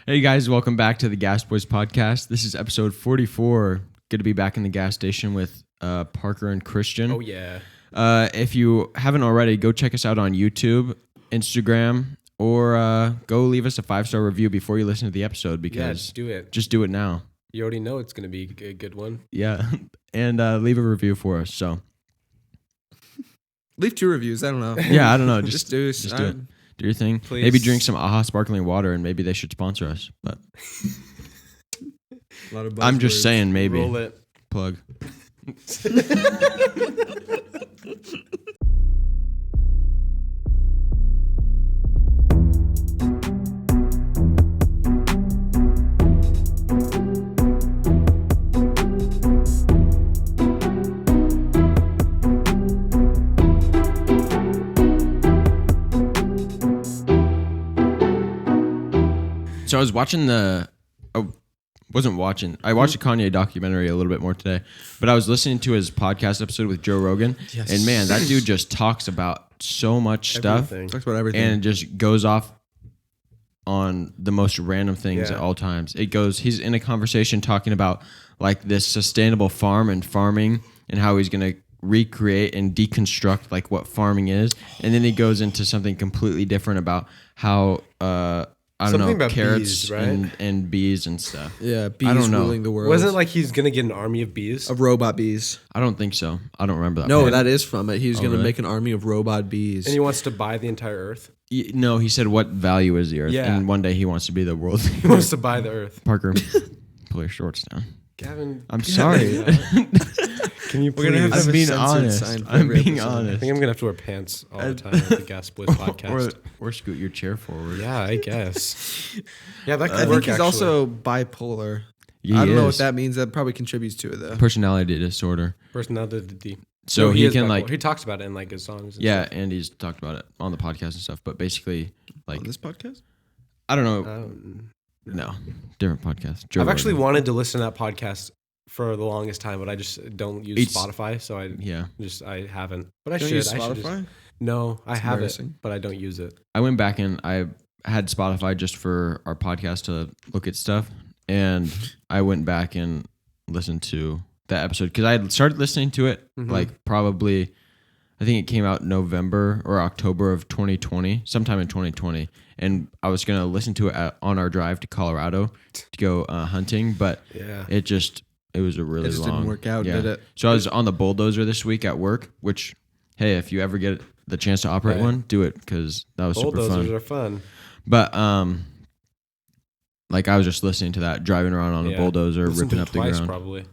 Hey guys, welcome back to the Gas Boys podcast. This is episode 44. Good to be back in the gas station with Parker and Christian. Oh yeah. If you haven't already, go check us out on YouTube, Instagram, or go leave us a 5-star review before you listen to the episode because just do it. Just do it now. You already know it's going to be a good one. Yeah, and leave a review for us. So leave 2 reviews. I don't know. Yeah, I don't know. Just do it. Do your thing. Please. Maybe drink some AHA sparkling water, and maybe they should sponsor us. But A lot of I'm just saying, maybe. Roll it. Plug. So I was watching I watched a Kanye documentary a little bit more today, but I was listening to his podcast episode with Joe Rogan. Yes. And man, that dude just talks about so much stuff. Everything. Talks about everything. And just goes off on the most random things Yeah. at all times. He's in a conversation talking about like this sustainable farm and farming and how he's going to recreate and deconstruct like what farming is. And then he goes into something completely different about how, I don't Something know, about carrots bees, right? and bees and stuff. yeah, bees I don't know. ruling the world. Wasn't it like he's going to get an army of bees? of robot bees? I don't think so. I don't remember that. No, part. that is from it. He was going to really? make an army of robot bees. And he wants to buy the entire earth. No, he said what value is the earth, Yeah. and one day he wants to be the world. He wants to buy the earth. Parker, pull your shorts down. Gavin. I'm sorry. Can you We're gonna have to please? have I'm a being censored honest. sign for I'm every being episode. I honest. think I'm going to have to wear pants all the time at the Gas Boys podcast. Or scoot your chair forward. Yeah, I guess. Yeah, that could I work think he's actually. also bipolar. Yeah, I don't he know is. what that means. That probably contributes to it, though. Personality disorder. Personality. So No, he is can bipolar. like, He talks about it in like his songs. And yeah, stuff. and he's talked about it on the podcast and stuff. But basically, like, On this podcast? I don't know. No, different podcast. Joe I've actually Rogan. wanted to listen to that podcast for the longest time, but I just don't use It's- Spotify, so I haven't. But I Don't should. use I should just, Spotify? no, I That's have it, embarrassing. but I don't use it. I went back and I had Spotify just for our podcast to look at stuff, and I went back and listened to that episode because I had started listening to it like probably, I think it came out November or October of 2020, sometime in 2020, and I was gonna listen to it on our drive to Colorado to go hunting, but Yeah. it was a really It just long. didn't work out, did it? So I was on the bulldozer this week at work, which, hey, if you ever get the chance to operate Right. one, do it because that was super Bulldozers fun. are fun. But like I was just listening to that, driving around on a Yeah. bulldozer, Listened ripping to up it the twice, ground. probably.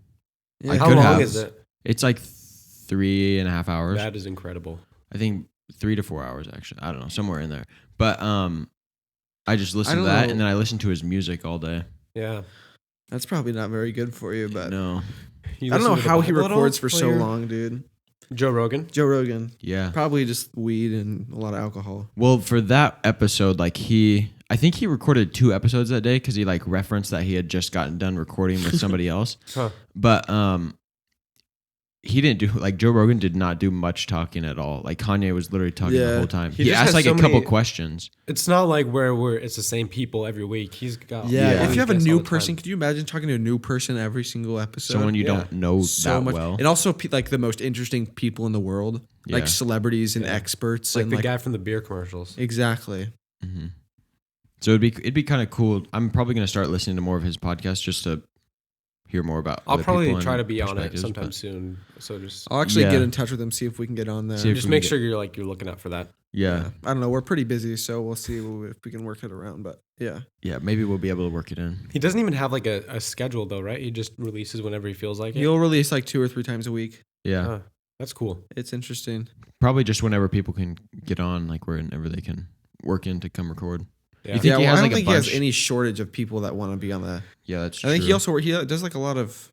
I How could long have. is it? It's like 3.5 hours. That is incredible. I think 3 to 4 hours actually. I don't know, somewhere in there. But I just listened to don't that, know. and then I listened to his music all day. Yeah. That's probably not very good for you, but No, You I don't know listen to the how he Bible at all? records for While so you're- long, dude. Joe Rogan. Joe Rogan. yeah. Probably just weed and a lot of alcohol. Well, for that episode, like I think he recorded 2 episodes that day because he like referenced that he had just gotten done recording with somebody else. Huh. But he didn't do like Joe Rogan did not do much talking at all. Like Kanye was literally talking the Yeah. whole time. He He just asked has like so a couple many- questions. It's not like where it's the same people every week. He's got Yeah, Yeah. if you have a guests all new the time. person, could you imagine talking to a new person every single episode? Someone you yeah. don't know so that much, well. and also like the most interesting people in the world, Yeah. like celebrities and Yeah. experts, like and the like guy from the beer commercials. exactly. hmm So it'd be kind of cool. I'm probably gonna start listening to more of his podcasts just to hear more about. I'll other probably people try and to be on it perspectives, sometime but- soon. So just I'll actually Yeah. get in touch with them, see if we can get on there. See if just we make can sure you're looking out for that. Yeah, I don't know. We're pretty busy, so we'll see if we can work it around. But yeah, yeah. Maybe we'll be able to work it in. He doesn't even have like a schedule though, right? He just releases whenever he feels like it. he'll release like 2 or 3 times a week. Yeah, Huh. That's cool. It's interesting. probably just whenever people can get on, like whenever they can work in to come record. Yeah. You think Yeah, he well, has, I don't like, a think he has bunch? any shortage of people that want to be on the. Yeah, that's true. I think he also he does like a lot of.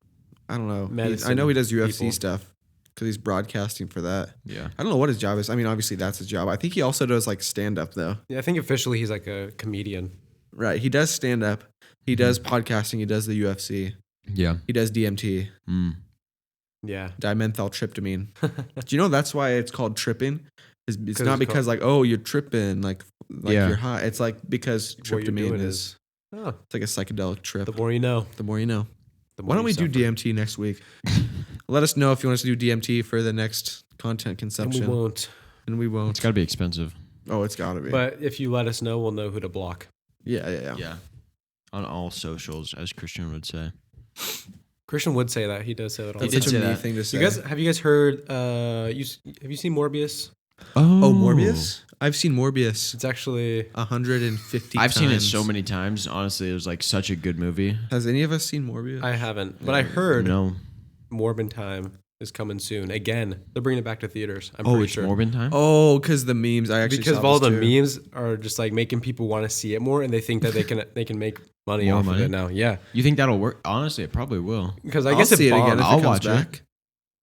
I don't know. I know he does UFC people. stuff because he's broadcasting for that. Yeah. I don't know what his job is. I mean, obviously that's his job. I think he also does like stand up though. Yeah, I think officially he's like a comedian. Right. He does stand up. He does podcasting. He does the UFC. Yeah. He does DMT. Mm. Yeah. Dimethyltryptamine. Do you know that's why it's called tripping? It's 'Cause not it's because like, oh, you're tripping, like Yeah. you're high. It's like because What you're tryptamine doing is Oh, It's like a psychedelic trip. the more you know. The more you know. The more Why don't we you do suffer. DMT next week? Let us know if you want us to do DMT for the next content And consumption. we won't. And we It's won't. got to be expensive. Oh, it's got to be. But if you let us know, we'll know who to block. Yeah. Yeah. On all socials, as Christian would say. Christian would say that. He does say that all That's the did such time. a say me that. thing to say. Have you guys heard? Have you seen Morbius? Oh, Morbius? I've seen Morbius It's actually 150 I've times. seen it so many times. Honestly, it was like such a good movie. Has any of us seen Morbius? I haven't, but I heard No. Morbin Time is coming soon. Again, they're bringing it back to theaters. I'm Oh, pretty it's sure. Morbin time? Oh, because the memes. I actually Because saw of all this the too. memes are just like making people want to see it more, and they think that they can make money More off money? of it now. Yeah, You think that'll work? Honestly, it probably will. because I I'll guess see it again if I'll it comes watch it. back.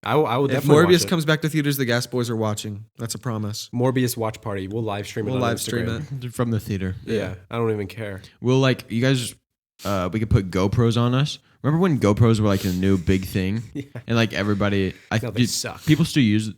I would If definitely Morbius watch it. comes back to theaters, the Gas Boys are watching. That's a promise. Morbius watch party. We'll live stream it. We'll on live stream Instagram. it. From the theater. Yeah, I don't even care. We'll like, you guys, we could put GoPros on us. Remember when GoPros were like a new big thing? Yeah. And like everybody, No, they suck. People still use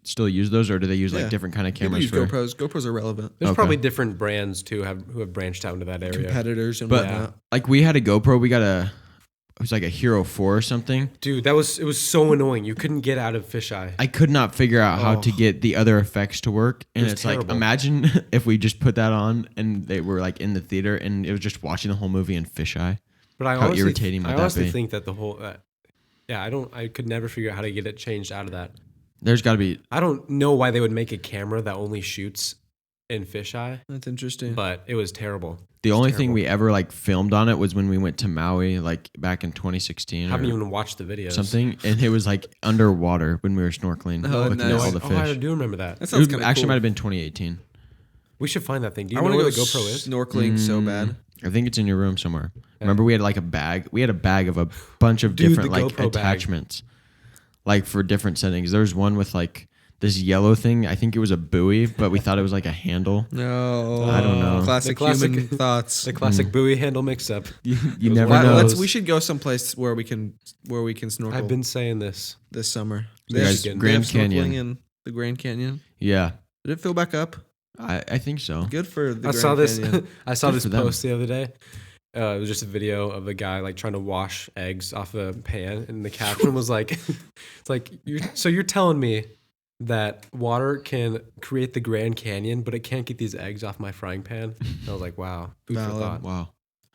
those, or do they use like Yeah. different kind of People cameras use for? GoPros. GoPros are relevant. There's Okay. probably different brands too who have branched out into that area. Competitors and But whatnot. like we had a GoPro, we got it was like a Hero 4 or something. Dude, it was so annoying. You couldn't get out of fisheye. I could not figure out how to Oh. get the other effects to work. And was it's like, terrible. imagine if we just put that on and they were like in the theater and it was just watching the whole movie in fisheye. But I How honestly, irritating would I that honestly be? think that the whole, I could never figure out how to get it changed out of that. There's got to be. I don't know why they would make a camera that only shoots in fisheye, That's interesting. but it was terrible. The only terrible. thing we ever like filmed on it was when we went to Maui, like back in 2016 I haven't or even watched the videos. something, and it was like underwater when we were snorkeling, Oh, looking nice. at all the Oh, I fish. do remember that. That It sounds was- kind actually cool. might have been 2018. We should find that thing. Do you I know want to where go the GoPro is? snorkeling so bad. I think it's in your room somewhere. Remember, we had like a bag. We had a bag of a bunch of Dude, different the like GoPro bag. attachments, like for different settings. There was one with like this yellow thing. I think it was a buoy, but we thought it was like a handle. No, I don't know. Classic, The classic- human thoughts. The classic buoy handle mix-up. You Those never were- know. those- We should go someplace where we can snorkel I've been saying this. this summer. You guys, They have Grand snorkeling Canyon. in the Grand Canyon. Yeah, Did it fill back up? I think so. Good for the I Grand saw this. Canyon. I saw Good this for them. post the other day. It was just a video of a guy like trying to wash eggs off a pan, and the caption was like, "It's like you're telling me that water can create the Grand Canyon, but it can't get these eggs off my frying pan." And I was like, "Wow, food for Valid. thought." Wow.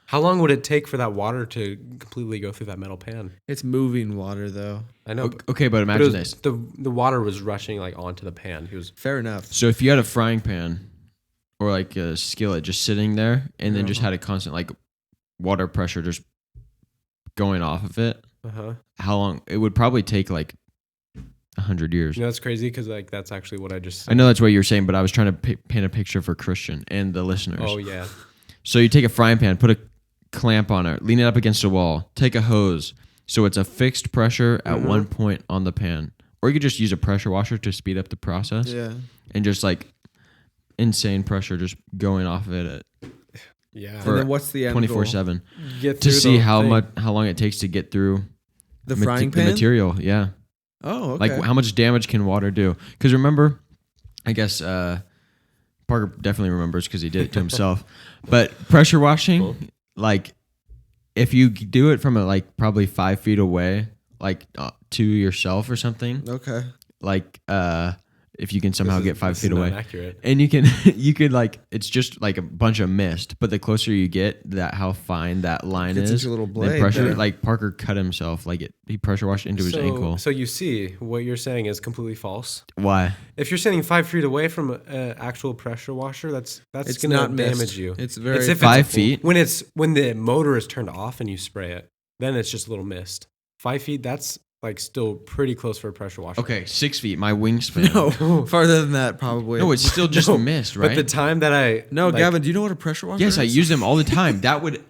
How long would it take for that water to completely go through that metal pan? It's moving water though. I know. Okay, but but imagine it this. was, the water was rushing like onto the pan. He was Fair enough. So if you had a frying pan or like a skillet just sitting there and then just had a constant like water pressure just going off of it, how long? It would probably take like 100 years. You know, that's crazy because like that's actually what I just. I know that's what you're saying, but I was trying to paint a picture for Christian and the listeners. Oh yeah. So you take a frying pan, put a clamp on it, lean it up against a wall, take a hose, so it's a fixed pressure at one point on the pan. Or you could just use a pressure washer to speed up the process Yeah. and just like insane pressure just going off of it Yeah. For And then what's the end goal? 24/7 Get to through see the how thing. how long it takes to get through The frying pan? the material. Yeah. Oh, okay. Like how much damage can water do? Because remember, I guess Parker definitely remembers because he did it to himself. But pressure washing, like if you do it from like probably 5 feet away, like to yourself or something, Okay. like if you can somehow get 5 feet away. Accurate. And you can you could like it's just like a bunch of mist, but the closer you get, that how fine that line Gets is. into a little then blade pressure there. like Parker cut himself, like he pressure washed into his ankle. So you see, what you're saying is completely false. Why? If you're standing 5 feet away from an actual pressure washer, that's It's gonna not mist. damage you. It's very if 5 feet. when the motor is turned off and you spray it, then it's just a little mist. 5 feet, that's like still pretty close for a pressure washer. Okay, 6 feet. My wingspan. No, farther than that probably. No, it's still just No, mist, But right? the time that I No, like, Gavin, do you know what a pressure washer Yes, is? I use them all the time. That would.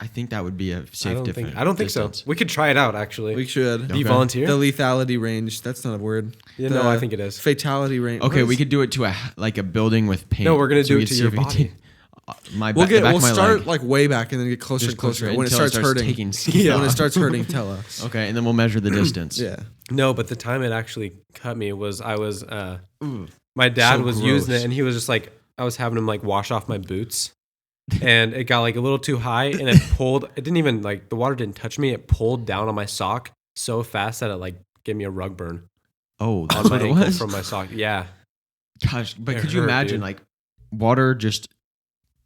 I think that would be a safe difference. I don't think so. We could try it out actually. We should. Do you Okay. volunteer? The lethality range. That's not a word. Yeah, The no, I think it is. Fatality range. Okay, What we is- could do it to a building with paint. No, we're gonna do we it could to see your if we can body. take- my We'll the back we'll of my start leg. like way back and then get closer Just and closer. closer When it until starts hurting. taking skin When it off. starts hurting, tell us. Okay, and then we'll measure the distance. Yeah. No, but the time it actually cut me was my dad So was using gross. it and he was just like I was having him like wash off my boots and it got like a little too high, and it pulled. It didn't even like the water didn't touch me. It pulled down on my sock so fast that it like gave me a rug burn Oh, that's on my what it ankle was. from my sock. Yeah, Gosh, but It could you hurt, imagine dude. like water just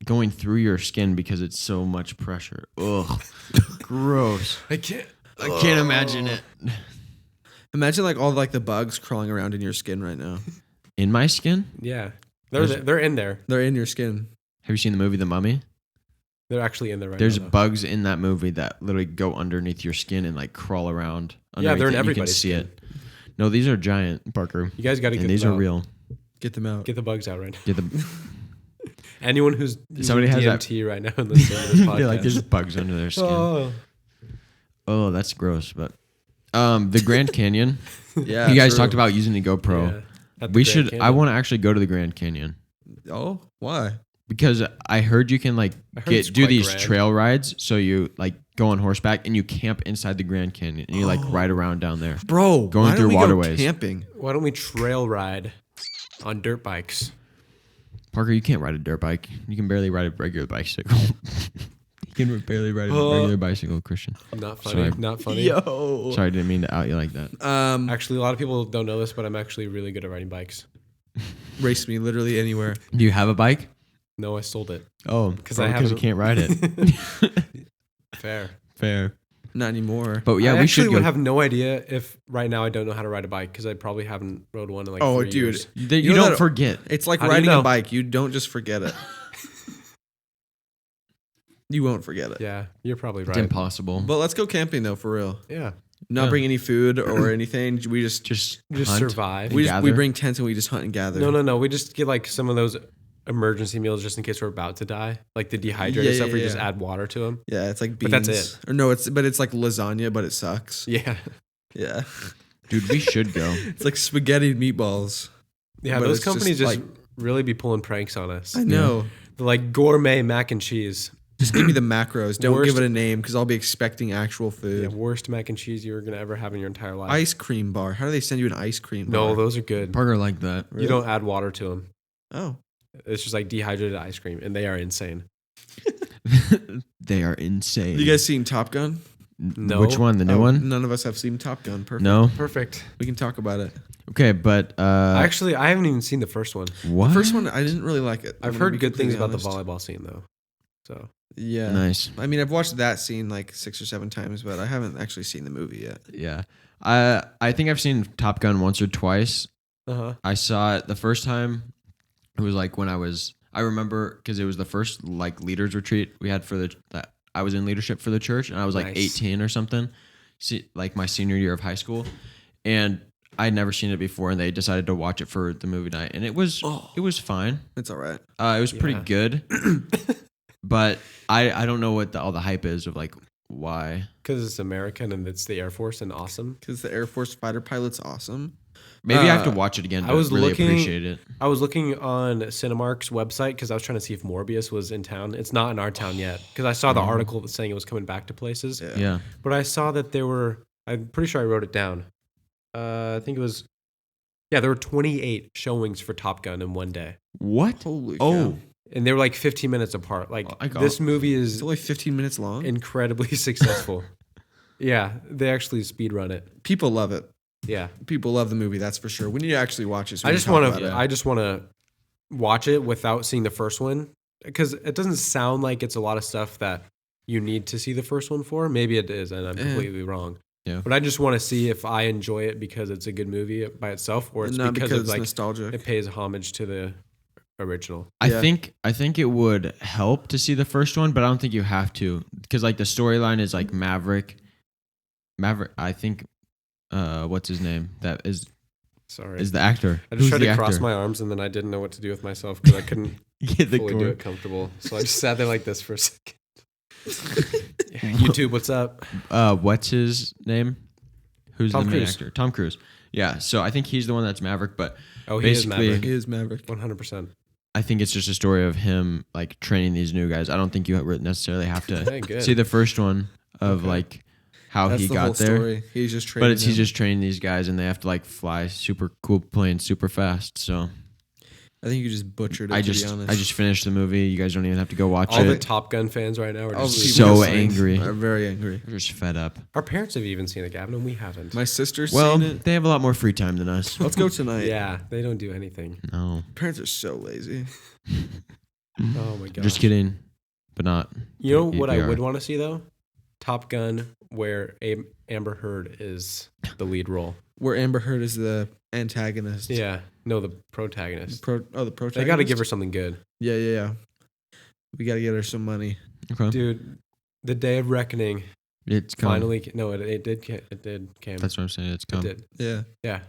going through your skin because it's so much pressure? Ugh, gross. I can't. I can't imagine it. Imagine like all like the bugs crawling around in your skin right now. In my skin? Yeah, they're in there. They're in your skin. Have you seen the movie The Mummy? They're actually in there right There's now. though. bugs in that movie that literally go underneath your skin and like crawl around. Yeah, they're in underneath it, and you can everybody's see skin. it. No, these are giant, Parker. You guys got to get And these them are out. real. Get them out. Get the bugs out right now. Get the, Anyone who's Somebody has that- DMT right now and listening to this podcast. they're like there's bugs under their skin. oh, Oh, that's gross. But the Grand Canyon. Yeah. You guys true. talked about using the GoPro. yeah. At the We Grand should. I Canyon. want to actually go to the Grand Canyon Oh, why? because I heard you can like I heard it's do quite these grand. trail rides. So you like go on horseback and you camp inside the Grand Canyon and you like ride around down there. Bro, Going why don't through we waterways. Go camping. Why don't we trail ride on dirt bikes? Parker, you can't ride a dirt bike. You can barely ride a regular bicycle. You can barely ride a regular bicycle, Christian. Not funny. Sorry. Not funny. Yo. Sorry, I didn't mean to out you like that. Actually, a lot of people don't know this, but I'm actually really good at riding bikes. Race me literally anywhere. Do you have a bike? No, I sold it. Oh, Because I you haven't. can't ride it. Fair. Fair. Not anymore. But yeah, I we actually should would go. have no idea if right now I don't know how to ride a bike because I probably haven't rode one in like Oh, 3 dude. years. You You know don't that- forget. It's like How do you riding know? a bike. You don't just forget it. You won't forget it. Yeah, you're probably It's right. impossible. But let's go camping though, for real. Yeah, Not Yeah. bring any food or anything. We just just just hunt. survive. we gather. bring tents and we just hunt and gather. No. We just get like some of those emergency meals just in case we're about to die, like the dehydrated Yeah, stuff yeah, where you just yeah. add water to them. Yeah, it's like beans. But that's it. Or no, it's like lasagna, but it sucks. Yeah, Yeah. Dude, we should go. It's like spaghetti and meatballs. yeah. But Those it's just companies just like- really be pulling pranks on us. I know. They're like gourmet mac and cheese. Just give me the macros. Don't Worst- give it a name because I'll be expecting actual food. Yeah, worst mac and cheese you're gonna ever have in your entire life. Ice cream bar. How do they send you an ice cream bar? No, those are good. Parker like that. Really? You don't add water to them. Oh. It's just like dehydrated ice cream, and they are insane. They are insane. You guys seen Top Gun? No. Which one? The new Oh, one? None of us have seen Top Gun. Perfect. No. Perfect. We can talk about it. Okay, but Actually, I haven't even seen the first one. what? The first one, I didn't really like it. I've I'm heard gonna be good things about completely the honest. volleyball scene, though. So Yeah. Nice. I mean, I've watched that scene like 6 or 7 times, but I haven't actually seen the movie yet. Yeah. I think I've seen Top Gun once or twice. I saw it the first time. It was like when I remember because it was the first like leaders retreat we had that I was in leadership for the church, and I was like Nice. 18 or something, like my senior year of high school, and I'd never seen it before, and they decided to watch it for the movie night, and it was fine. It's all right. It was pretty Yeah. good, but I don't know what all the hype is of like why. because it's American and it's the Air Force and awesome. Because the Air Force fighter pilot's awesome. Maybe I have to watch it again to I was really looking- appreciate it. I was looking on Cinemark's website because I was trying to see if Morbius was in town. It's not in our town yet because I saw the article that's saying it was coming back to places. Yeah. Yeah. But I saw that there were. I'm pretty sure I wrote it down. I think it was. Yeah, there were 28 showings for Top Gun in one day, What? Holy cow. Oh, and they were like 15 minutes apart. Like I got- this movie It's is only 15 minutes long. incredibly successful. Yeah, they actually speed run it. People love it. Yeah, People love the movie, that's for sure. We need to actually watch it. So I we just can talk want about to. it. I just want to watch it without seeing the first one because it doesn't sound like it's a lot of stuff that you need to see the first one for. Maybe it is, and I'm completely wrong. Yeah. But I just want to see if I enjoy it because it's a good movie by itself, or it's Not because, because it's it's like nostalgic. it pays homage to the original. Yeah. I think it would help to see the first one, but I don't think you have to because like the storyline is like Maverick. I think, what's his name? That is Sorry, the actor. I just Who's tried the to cross actor? my arms and then I didn't know what to do with myself because I couldn't Get the fully do cord. it comfortable. So I just sat there like this for a second. YouTube, what's up? What's his name? Who's Tom the main Cruise. actor? Tom Cruise. Yeah, so I think he's the one that's Maverick, but Oh, he is Basically- Maverick. It is Maverick. 100%. I think it's just a story of him like training these new guys. I don't think you necessarily have to Okay, good. see the first one of Okay. like how That's he the got whole there. story. He's just training. But he's just training these guys, and they have to like fly super cool planes super fast. So I think you just butchered it. I to be honest, just finished the movie. You guys don't even have to go watch All the it. Top Gun fans right now are All just the so people listening angry. are very angry. We're just fed up. Our parents have even seen it, Gavin, and we haven't. My sister's Well, seen it. they have a lot more free time than us. Let's go tonight. Yeah, they don't do anything. No, Parents are so lazy. Oh my god. just kidding, but not. You know what I APR. would want to see though? Top Gun, where Amber Heard is the lead role. Where Amber Heard is the antagonist. Yeah, no, the protagonist. The protagonist. They got to give her something good, Yeah. We got to get her some money. Okay. dude. The day of reckoning It's come. finally. No, it did. It did came. That's what I'm saying. It's It come. did. Yeah. Yeah.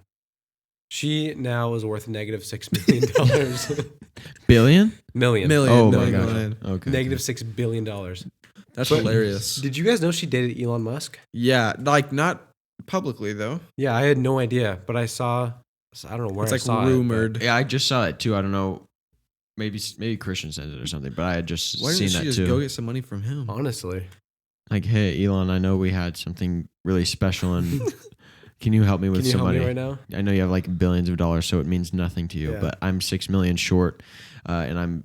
She now is worth negative $6 million. Billion? Million. Oh my million, god. million. Okay. Negative $6 billion. That's But- hilarious. Did you guys know she dated Elon Musk? Yeah, like not publicly though. Yeah, I had no idea, but I saw. I don't know where It's I like saw rumored. Yeah, I just saw it too. I don't know. Maybe Christian said it or something, but I had just Why seen didn't she that just too. go get some money from him? But honestly, Like, hey, Elon, I know we had something really special, and can you help me with can you some help money? me right now? I know you have like billions of dollars, so it means nothing to you, Yeah. but I'm 6 million short, and I'm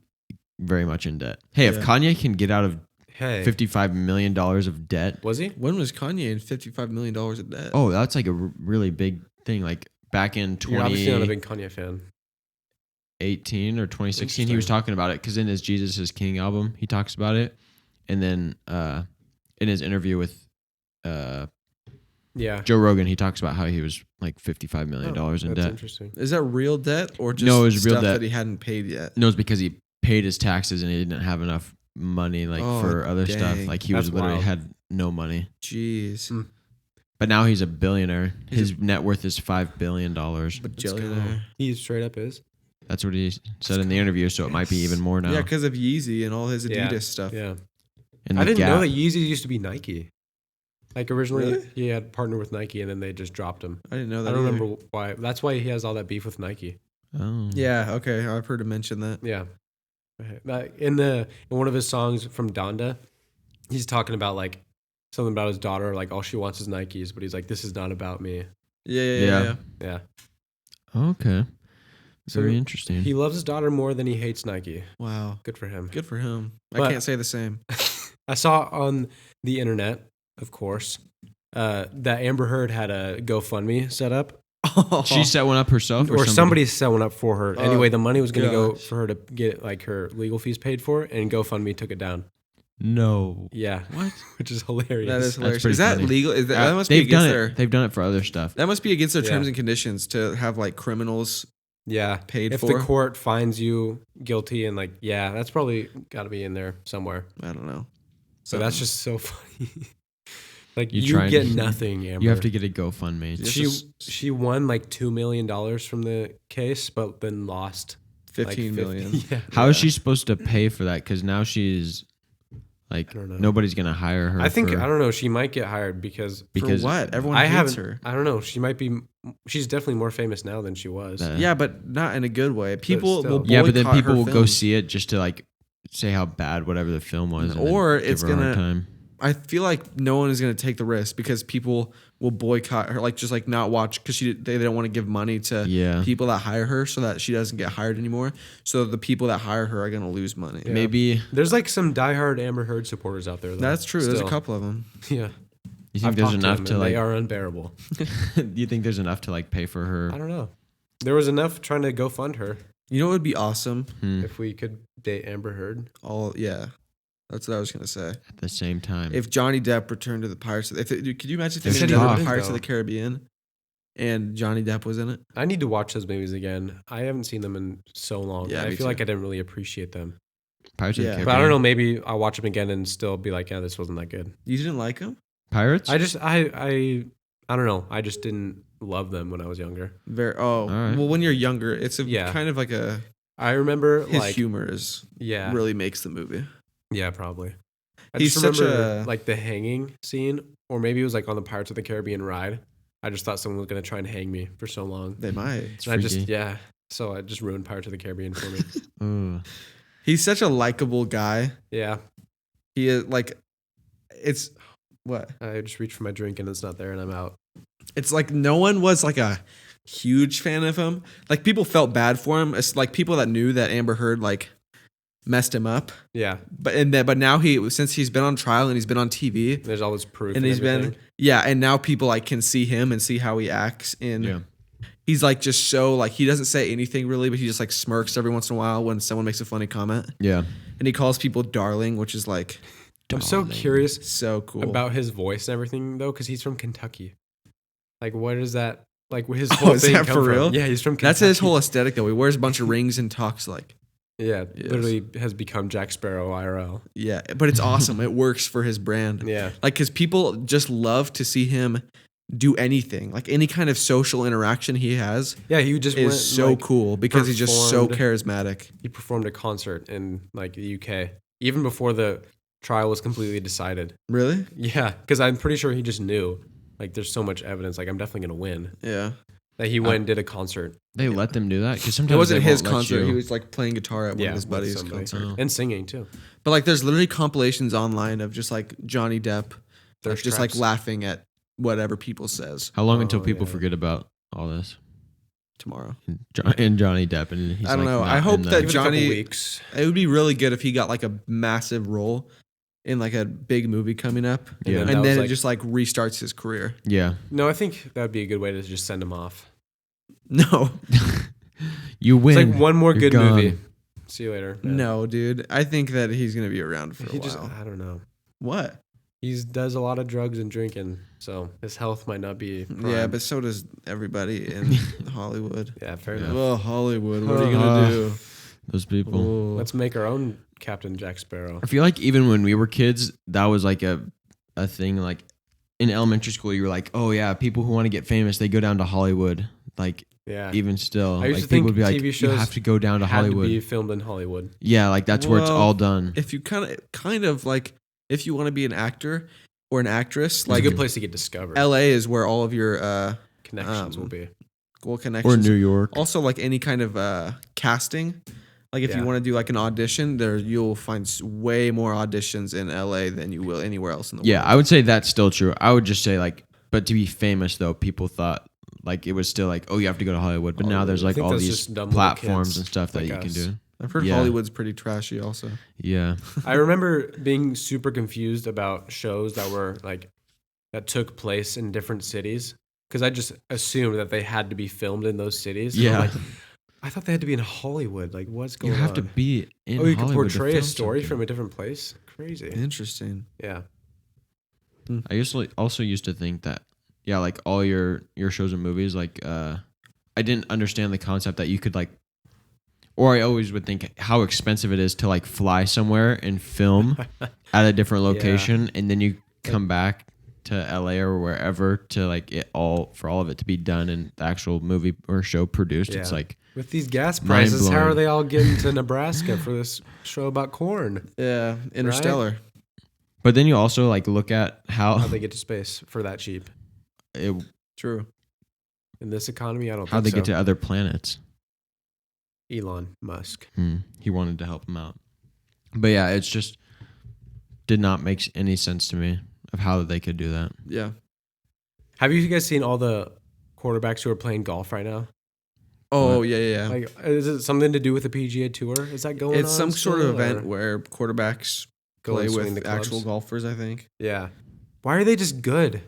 very much in debt. Hey, if Yeah. Kanye can get out of Hey, $55 million of debt, was he? When was Kanye in $55 million of debt? oh, that's like a really big thing. Like back in You're obviously not a 2018 big Kanye fan. or 2016, he was Interesting. talking about it because in his Jesus is King album, he talks about it. And then in his interview with Yeah. Joe Rogan, he talks about how he was like $55 million in That's debt. interesting. Is that real debt or just No, it was real stuff debt. that he hadn't paid yet? No, it's because he paid his taxes and he didn't have enough money like Oh, for other stuff. dang. Like he was That's literally wild. had no money. Jeez. Mm. But now he's a billionaire. His net worth is $5 billion. Bajillionaire. He straight up is. That's what he said in the interview. So it might be even more now. Yeah, because of Yeezy and all his Adidas Yeah. stuff. Yeah. And I the didn't know Gap. that Yeezy used to be Nike. Like originally, Really? he had partnered with Nike, and then they just dropped him. I didn't know that. I don't either. remember why. That's why he has all that beef with Nike. Oh. Yeah, okay. I've heard him mention that. Yeah. In one of his songs from Donda, he's talking about like something about his daughter, like all she wants is Nikes, but he's like, this is not about me. Yeah. Yeah. Okay. So Very interesting. He loves his daughter more than he hates Nike. Wow. Good for him. Good for him. I But- can't say the same. I saw on the internet, of course, that Amber Heard had a GoFundMe set up, She set one up herself, or somebody set one up for her. Oh, Anyway, the money was going to go gosh. for her to get like her legal fees paid for, and GoFundMe took it down. No. Yeah, What? which is hilarious. That is hilarious. pretty Is that funny. legal? Is that must be They've done against it. their They've done it for other stuff. that must be against their Yeah. terms and conditions to have like criminals Yeah, paid if for. the court finds you guilty and like, yeah, that's probably got to be in there somewhere. I don't know. So that's just so funny. Like You you try and- get nothing, Amber. You have to get a GoFundMe. Yeah. She Just- she won like $2 million from the case, but then lost like 15 million. Yeah, How is she supposed to pay for that? Because now she's like, I don't know. nobody's gonna hire her. I think for- I don't know. She might get hired because because for what? Everyone I hates haven't. her. I don't know. She might be. She's definitely more famous now than she was. Uh, Yeah, but not in a good way. People still. will Yeah, but then boycott people her will go films. see it just to like say how bad whatever the film was, and then Or give it's her a hard gonna- time. I feel like no one is going to take the risk because people will boycott her, like just like not watch because they don't want to give money to Yeah, people that hire her so that she doesn't get hired anymore. So the people that hire her are going to lose money. Yeah. maybe. There's like some diehard Amber Heard supporters out there. Though, That's true. There's a still. couple of them. Yeah, You think I've there's talked enough them, to and like? They are unbearable. You think there's enough to like pay for I her? don't know. There was enough trying to go fund her You know what would be awesome? if we could date Amber Heard. That's what I was going to say. At the same time, If Johnny Depp returned to the Pirates, could you imagine if They they should made another talk. Pirates of Though. the Caribbean and Johnny Depp was in it? I need to watch those movies again. I haven't seen them in so long. Yeah, I me feel too. like I didn't really appreciate them. Pirates of the Yeah. Caribbean. But I don't know. Maybe I'll watch them again and still be like, yeah, this wasn't that good. You didn't like him? Pirates. I don't know. I just didn't love them when I was younger. right. Well, when you're younger, it's Yeah. kind of like I remember his like humor is yeah, really makes the movie. yeah, probably. I He's just such remember a- like the hanging scene, or maybe it was like on the Pirates of the Caribbean ride. I just thought someone was gonna try and hang me for so long. They might. It's And I just freaky. so I just ruined Pirates of the Caribbean for me. Ooh. He's such a likable guy. Yeah, He is like, it's what? I just reached for my drink and it's not there, and I'm out. It's like no one was like a huge fan of him. Like people felt bad for him. It's like people that knew that Amber Heard like messed him up. Yeah. But now since he's been on trial and he's been on TV, There's all this proof. and he's been and now people like can see him and see how he acts and he's like just so like he doesn't say anything really, but he just like smirks every once in a while when someone makes a funny comment. Yeah. And he calls people darling, which is like I'm so curious so cool about his voice and everything though, because he's from Kentucky. Like, what is that? Like, his whole is thing that come for from? real? Yeah, he's from Kentucky. That's his whole aesthetic though. He wears a bunch of rings and talks like literally has become Jack Sparrow IRL. Yeah, but it's awesome. It works for his brand. Yeah. Like cuz people just love to see him do anything. Like any kind of social interaction he has. Yeah, he just is went, so like, cool because he's just so performed- charismatic. He performed a concert in like the UK even before the trial was completely decided. Really? Yeah, because I'm pretty sure he just knew. Like, there's so much evidence. Like, I'm definitely gonna win. Yeah. That he went and did a concert. They let them do that because sometimes It wasn't they his won't let concert. you- He was like playing guitar at one of his with buddies' somebody. concert. And singing too. But like there's literally compilations online of just like Johnny Depp Thirst just like traps. laughing at whatever people says How long until Oh, people yeah. forget about all this? tomorrow. And Johnny Depp, and he's I don't like know. not I hope in the- that Give it a couple Johnny- weeks. It would be really good if he got like a massive role in like a big movie coming up. Yeah. And that was, then it like- just like restarts his career. Yeah, No, I think that'd be a good way to just send him off. No. you win. It's like one more You're good gone. movie. See you later. Yeah. No, dude. I think that he's going to be around for a He just, while. I don't know. What? He does a lot of drugs and drinking, so his health might not be. Prime. Yeah, but so does everybody in Hollywood. Yeah, fair Yeah. enough. Oh, Hollywood. What are you going to do? Those people. Oh. Let's make our own Captain Jack Sparrow. I feel like even when we were kids, that was like a thing. Like in elementary school, you were like, oh yeah, people who want to get famous, they go down to Hollywood. Like Yeah. even still, I used like to think people would be like, TV you shows have to go down to Had Hollywood. to be filmed in Hollywood. Yeah, like that's where it's Well, all done. If you kind of like, if you want to be an actor or an actress, It's like a good place to get discovered. LA is where all of your Connections will be. connections. Or New York. Also, like any kind of casting. Like if you Yeah. want to do like an audition, you'll find way more auditions in LA than you will anywhere else in the Yeah, world. I would say that's still true. I would just say like, but to be famous though, people thought like it was still like, oh, you have to go to Hollywood. But now there's I like think all that's these just dumb little platforms kids and stuff that like you can us. do. I've heard Yeah. Hollywood's pretty trashy also. Yeah, I remember being super confused about shows that were like that took place in different cities because I just assumed that they had to be filmed in those cities. And I'm Yeah. like, I thought they had to be in Hollywood. Like, what's you going on? have to be in. Oh, you can Hollywood to portray a film story something. from a different place. Crazy. Interesting. Yeah. I also used to think that like all your shows and movies like I didn't understand the concept that you could like, or I always would think how expensive it is to like fly somewhere and film at a different location and then you come back to LA or wherever to like for all of it to be done and the actual movie or show produced. It's Yeah. like With these gas prices, how Mind-blowing. are they all getting to Nebraska for this show about corn? Yeah, Interstellar. but then you also like look at How how they get to space for that cheap? True. In this economy, I don't how think they so. get to other planets. Elon Musk. He wanted to help him out. But yeah, it's just did not make any sense to me of how they could do that. Yeah. Have you guys seen all the quarterbacks who are playing golf right now? Oh, yeah. Like, is it something to do with the PGA Tour? Is that going on? It's some sort of still, event or where quarterbacks go play and swing with the actual clubs? golfers, I think. Yeah. Why are they just good?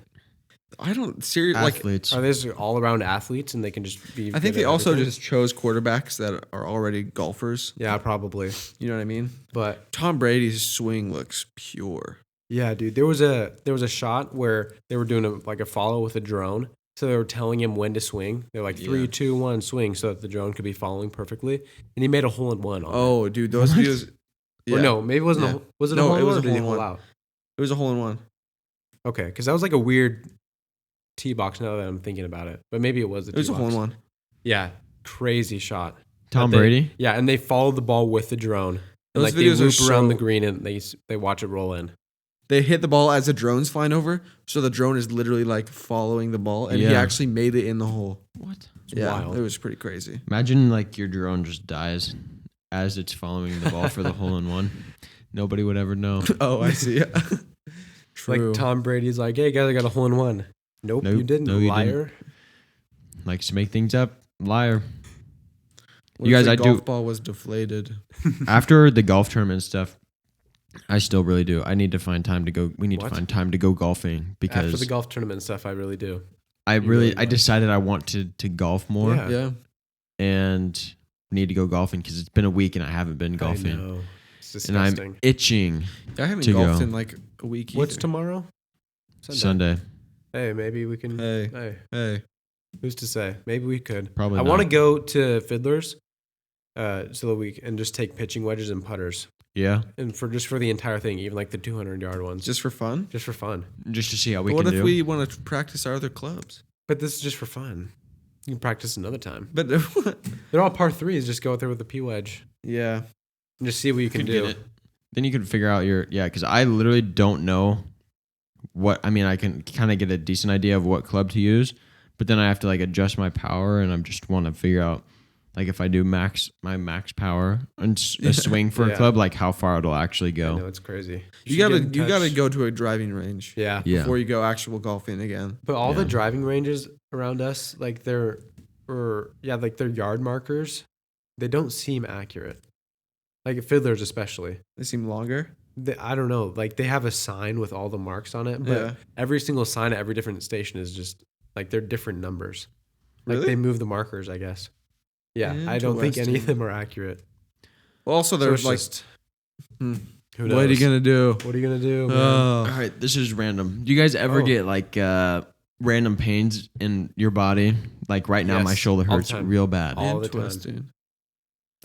I don't seriously like. Athletes. Are they just all around athletes and they can just be? I think good they at also everything? just chose quarterbacks that are already golfers. Yeah, probably. You know what I mean? But Tom Brady's swing looks pure. yeah, dude, there was a shot where they were doing a follow with a drone. So they were telling him when to swing. They're like 3, 2, 1, swing, so that the drone could be following perfectly. And he made a hole in one. On Oh, dude, those videos. Or no, maybe it wasn't. Yeah. Was it No, a hole it in was one a or did he hole in hole one. out? It was a hole in one. Okay, because that was like a weird tee box. Now that I'm thinking about it, but maybe it was a It tee was a box. hole in one. Yeah, crazy shot. Tom But they- Brady? Yeah, and they followed the ball with the drone. And Those like they videos are loop around the so- green and they watch it roll in. They hit the ball as the drone's flying over, so the drone is literally like following the ball, and he Yeah. actually made it in the hole. What? Yeah, wild. it was pretty crazy. Imagine like your drone just dies as it's following the ball for the hole in one. Nobody would ever know. Oh, I see. True. Like Tom Brady's like, "Hey guys, I got a hole in one." Nope, Nope. you didn't, No, you liar. likes to make things up. Liar. What You if guys, the I golf do. ball was deflated. After the golf tournament stuff, I still really do. I need to find time to go. We need What? to find time to go golfing because After the golf tournament stuff, I really do. I really like- decided I want to golf more Yeah. Yeah. and need to go golfing because it's been a week and I haven't been I golfing. know. It's And I'm disgusting. itching I haven't To golfed go. in like a week. What's either. tomorrow? Sunday. Hey, maybe we can. Hey. Hey. Who's to say? Maybe we could. Probably I want to not. go to Fiddler's so that we and just take pitching wedges and putters, Yeah, and for the entire thing, even like the 200-yard ones, Just for fun? just for fun. just to see how we What can if do. we want to practice our other clubs? But this is just for fun. You can practice another time. But They're all par threes. Just go out there with the P wedge yeah. and just see what you can Could do. get it. Then you could figure out because I literally don't know what. I mean, I can kind of get a decent idea of what club to use, but then I have to like adjust my power, and I just want to figure out like if I do my max power and a swing for Yeah. a club, like how far it'll actually I go. know it's crazy. You should get in gotta touch. go to a driving range Yeah. Yeah, before you go actual golfing again. But all the Yeah. driving ranges around us, like their yard markers, they don't seem accurate. Like at Fiddler's especially. They seem longer. I don't know. Like they have a sign with all the marks on it, but Yeah. every single sign at every different station is just like they're different numbers. Like Really? they move the markers, I guess. Yeah, I don't think any of Interesting. them are accurate. Well, also So there's it's like, just, hmm, who knows? what are you gonna do? What are you gonna do? Man? All right, this is random. Do you guys ever Oh. get like random pains in your body? Like right now, my Yes, shoulder all the hurts time. real bad. All the time. Interesting.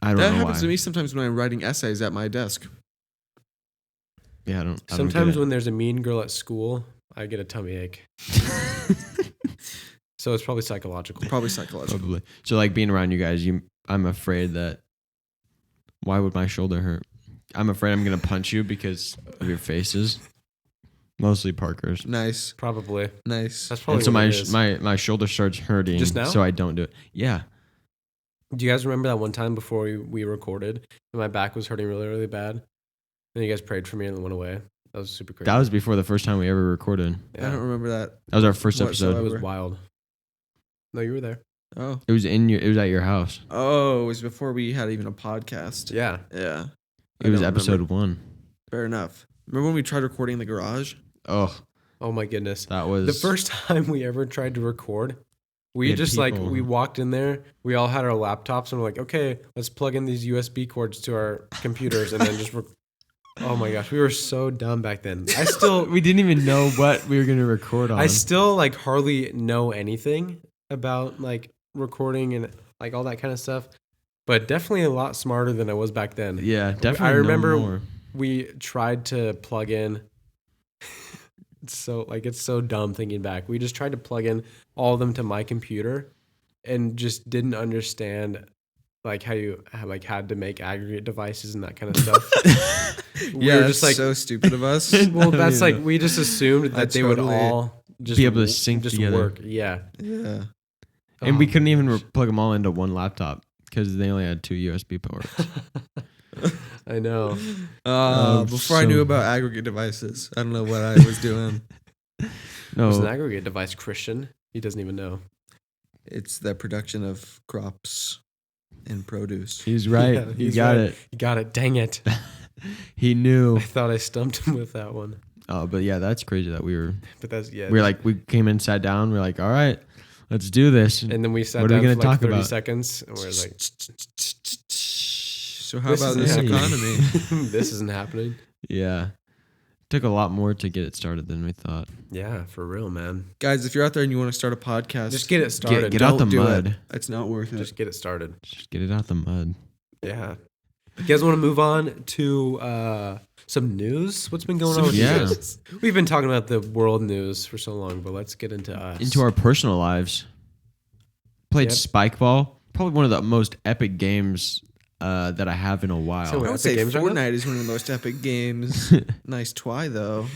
I don't That know happens why. to me sometimes when I'm writing essays at my desk. Yeah, I don't. Sometimes get when there's a mean girl at school, I get a tummy ache. So it's probably psychological. Probably psychological. Probably. So like being around you guys, I'm afraid that. Why would my shoulder hurt? I'm afraid I'm gonna punch you because of your faces. Mostly Parker's. Nice. Probably. Nice. That's probably And so what my it is. my shoulder starts hurting. Just now? So I don't do it. Yeah. Do you guys remember that one time before we recorded and my back was hurting really, really bad? And you guys prayed for me and it went away. That was super crazy. That was before the first time we ever recorded. I don't remember that. That was our first Whatsoever. episode. It was wild. No, you were there. Oh. It was at your house. Oh, it was before we had even a podcast. Yeah. Yeah. It was don't episode remember. 1. Fair enough. Remember when we tried recording in the garage? Oh, Oh my goodness. that was The first time we ever tried to record, We we had just people. we walked in there, we all had our laptops and we're like, okay, let's plug in these USB cords to our computers and then just oh my gosh, we were so dumb back then. we didn't even know what we were gonna record on. I still like hardly know anything about like recording and like all that kind of stuff, but definitely a lot smarter than I was back then. yeah, definitely. I remember know more. we tried to plug in. It's so dumb thinking back. We just tried to plug in all of them to my computer, and just didn't understand like how you had to make aggregate devices and that kind of stuff. We Yeah, were that's just like, so stupid of us. well, I that's don't like we just assumed that they would totally- all just Be able to sync just together. work. Yeah, Yeah. And we Oh couldn't my even gosh. plug them all into one laptop because they only had 2 USB ports. I know. Before I so- knew about aggregate devices, I don't know what I was doing. No, It's an aggregate device, Christian. He doesn't even know. It's the production of crops and produce. he's right. Yeah, he he's got right. it. You got it. Dang it. He knew. I thought I stumped him with that one. Oh, but yeah, that's crazy that we were. But that's yeah. We were like, we came in, sat down. We're like, all right, let's do this. and then we sat What are we down gonna for like talk 30 about? seconds, and we're like, So how This about isn't this happening. economy? this isn't happening. Yeah, took a lot more to get it started than we thought. Yeah, for real, man. Guys, if you're out there and you want to start a podcast, Just get it started. Get out the don't do mud. it. It's not worth it. Just get it started. Just get it out the mud. Yeah. You guys want to move on to some news? What's been going on with Yeah. you guys? We've been talking about the world news for so long, but let's get into us. Into our personal lives. Played Yep. Spikeball. Probably one of the most epic games that I have in a while. So I would Epic say Games right now? Fortnite is one of the most epic games. Nice twy though.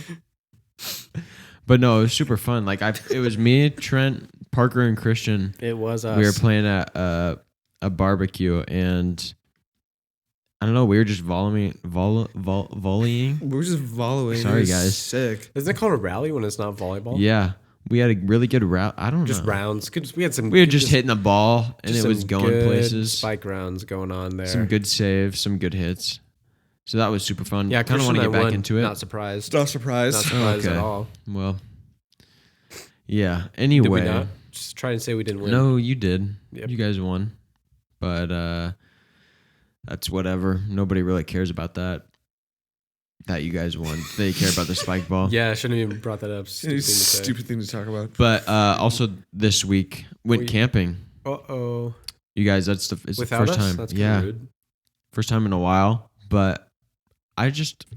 But no, it was super fun. Like it was me, Trent, Parker, and Christian. It was us. We were playing at a barbecue, and I don't know. We were just volleying. We're just volleying. Sorry, It was guys. Sick. Isn't it called a rally when it's not volleyball? Yeah. We had a really good route. I don't Just know. rounds. We had some. We were just hitting the ball, and just it was some going good places. Spike rounds going on there. Some good saves, some good hits. So that was super fun. Yeah, kind of want to get back into it. Not surprised. Not surprised. Not surprised Okay. at all. Well, yeah. Did Anyway, we not? Just try and say we didn't win. no, you did. Yep. You guys won, but that's whatever. Nobody really cares about that. That you guys won. They care about the spike ball. Yeah, I shouldn't have even brought that up. Stupid thing to talk about. But also this week went We- camping. Uh-oh. You guys, it's the Without first us? time. That's kind of rude. First time in a while. But I just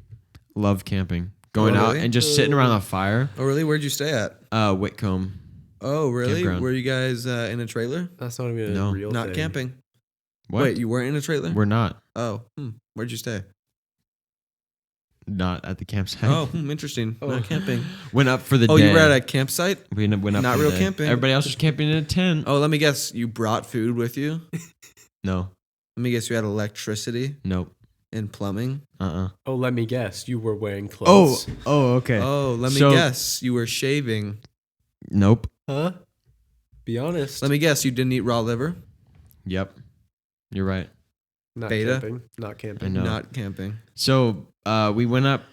love camping. Going Oh, out really? and just sitting around the fire. Oh, really? Where'd you stay at? Whitcomb. Oh, really? Campground. Were you guys in a trailer? That's not even No. a real Not thing. camping. What? Wait, you weren't in a trailer? We're not. Oh, where'd you stay? Not at the campsite. Oh, interesting. Oh. Not camping. Went up for the Oh, day. you were at a campsite? We went up Not for the real day. camping. Everybody else was camping in a tent. Oh, let me guess. You brought food with you? No. Let me guess. You had electricity Nope. and plumbing? Oh, let me guess. You were wearing Oh. clothes. Oh. Okay. Oh, let me So- guess. You were shaving. Nope. Huh? Be honest. Let me guess. You didn't eat raw liver? Yep. You're right. Not Beta? camping. Not camping. I know. Not camping. So we went up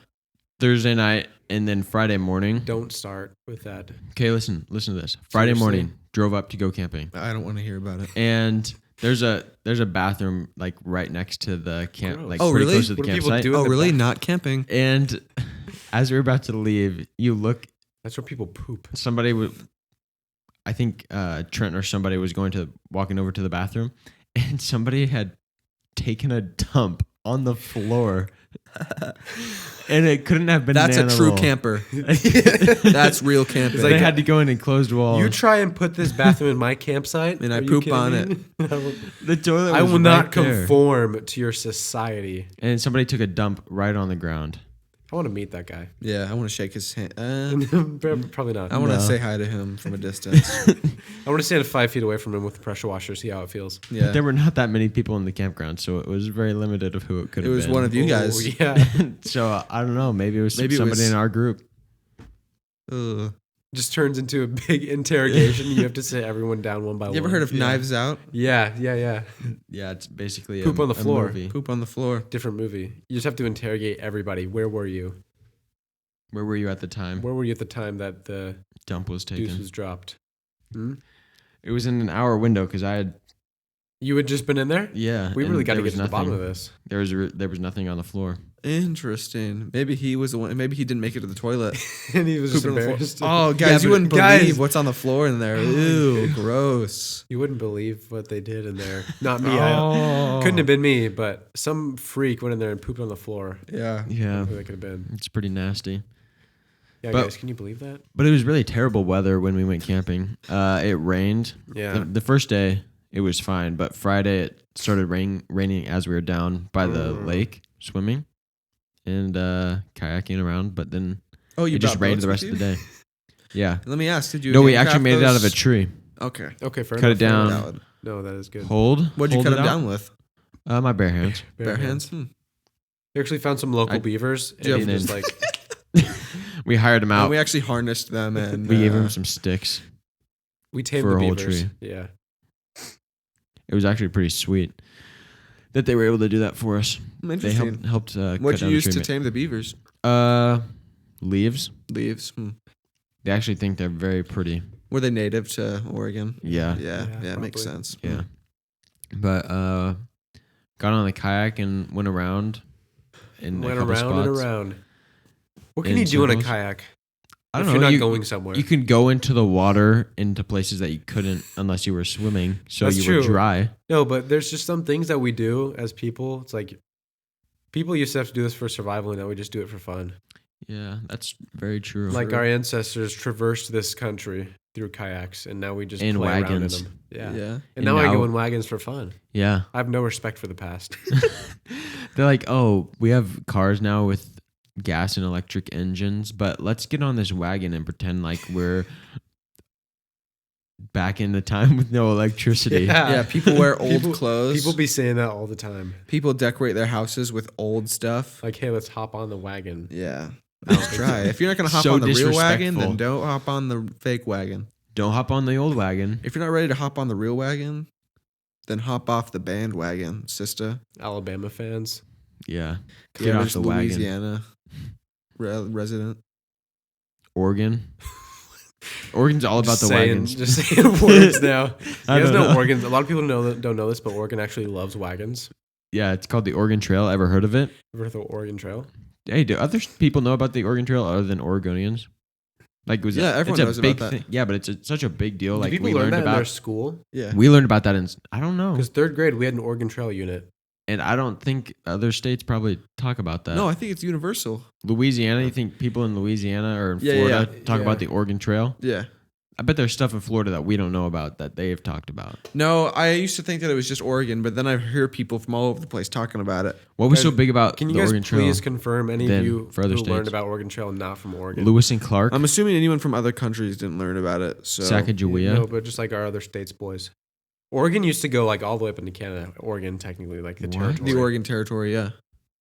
Thursday night and then Friday morning. Don't start with that. Okay, listen to this. Friday Seriously? morning, drove up to go camping, I don't want to hear about it. and there's a bathroom like right next to the camp, Gross. like Oh, pretty really? close to the What do people campsite. do? Oh, the really? back- Not camping. And as we were about to leave, you look. That's where people poop. Somebody would. I think Trent or somebody was walking over to the bathroom, and somebody had taken a dump on the floor, and it couldn't have been. That's an a true animal. camper. That's real camping. They had to go in and closed walls. You try and put this bathroom in my campsite, And I Are you poop kidding on me? the toilet. I was will not right there. conform to your society. And somebody took a dump right on the ground. I want to meet that guy. Yeah, I want to shake his hand. Probably not. I want to No. say hi to him from a distance. I want to stand 5 feet away from him with the pressure washer, see how it feels. Yeah. There were not that many people in the campground, so it was very limited of who it could It have was been. one of you Oh, guys. yeah. So I don't know. Maybe it was Maybe it somebody was- in our group. Ugh. Just turns into a big interrogation. You have to sit everyone down one by one. You ever heard of Knives Out? Yeah. Yeah, it's basically Poop on the floor. movie. Poop on the floor. Different movie. You just have to interrogate everybody. Where were you? Where were you at the time? Where were you at the time that the Dump was deuce taken. was dropped? Hmm? It was in an hour window because I had. You had just been in there? Yeah, We and really got to there get was to the bottom of nothing. this. There was nothing on the floor. Interesting. Maybe he was the one. Maybe he didn't make it to the toilet. And he was just Pooping on the embarrassed. floor. Oh, guys, you but wouldn't guys- believe what's on the floor in there. Ew, gross. You wouldn't believe what they did in there. Not me. Oh. Couldn't have been me, but some freak went in there and pooped on the floor. Yeah. Yeah, Who that could have been. it's pretty nasty. Yeah, But- guys, can you believe that? But it was really terrible weather when we went camping. It rained. Yeah. The first day it was fine, but Friday it started raining as we were down by the lake swimming and kayaking around. But then Oh, you it just brought rained the boats rest with of the you? day. Yeah. Let me ask. Did you? No, we handcraft actually made it out of a those? tree. Okay. Okay, fair Cut it enough. down. Valid. No, that is good. Hold. What'd you hold cut it them out. down with? My bare hands. Bare hands. We actually found some local I- beavers. And Yeah, he just and- like We hired them And out. we actually harnessed them and We gave them some sticks. we tamed for the a whole beavers. tree. Yeah. It was actually pretty sweet that they were able to do that for us. They Interesting. helped cut What'd down you the use tree. to tame the beavers? Leaves. Leaves. They actually think they're very pretty. Were they native to Oregon? Yeah. Yeah, Yeah, it makes probably. sense. Yeah. But got on the kayak and went around in Went a couple around spots. and around. What can In you do in a circles. kayak? I don't if know. you're not you, going somewhere. you can go into the water into places that you couldn't unless you were swimming. So That's you were true. dry. No, but there's just some things that we do as people. It's like people used to have to do this for survival, and now we just do it for fun. Yeah, that's very true. Like our ancestors traversed this country through kayaks, and now we just In play around in wagons. them. Yeah. Yeah. And And now I now- go in wagons for fun. yeah. I have no respect for the past. They're like, oh, we have cars now with gas and electric engines, but let's get on this wagon and pretend like we're back in the time with no electricity. Yeah, people wear old People- clothes. People be saying that all the time. People decorate their houses with old stuff. Like, hey, let's hop on the wagon. Yeah. Nice try. If you're not gonna hop So on the real wagon, disrespectful. then don't hop on the fake wagon. Don't hop on the old wagon. If you're not ready to hop on the real wagon, then hop off the bandwagon, sister. Alabama fans. Yeah. Yeah, Get we're off just the wagon. Louisiana resident. Oregon. Oregon's all about the wagons. Just saying words now. You I guys don't know know. Oregon. A lot of people don't know this, but Oregon actually loves wagons. Yeah, it's called the Oregon Trail. Ever heard of it? Ever heard of the Oregon Trail? Hey, do other people know about the Oregon Trail other than Oregonians? Like, Yeah, everyone it's knows a about big that. thing. Yeah, but it's such a big deal. Do Like people we learn learned that in their about. school? Yeah. We learned about that in. I don't know, Because 3rd grade, we had an Oregon Trail unit. and I don't think other states probably talk about that. No, I think it's universal. Louisiana. You think people in Louisiana or in Yeah, Florida yeah. talk Yeah. about the Oregon Trail? Yeah. I bet there's stuff in Florida that we don't know about that they've talked about. No, I used to think that it was just Oregon, but then I hear people from all over the place talking about it. What was Guys, so big about Can you the guys Oregon Trail? please confirm any than of you for other who states? learned about Oregon Trail not from Oregon? Lewis and Clark, I'm assuming anyone from other countries didn't learn about it. So Sacagawea. No, but just like our other states, boys. Oregon used to go like all the way up into Canada. Oregon, technically, like the What? territory. the Oregon Territory, yeah.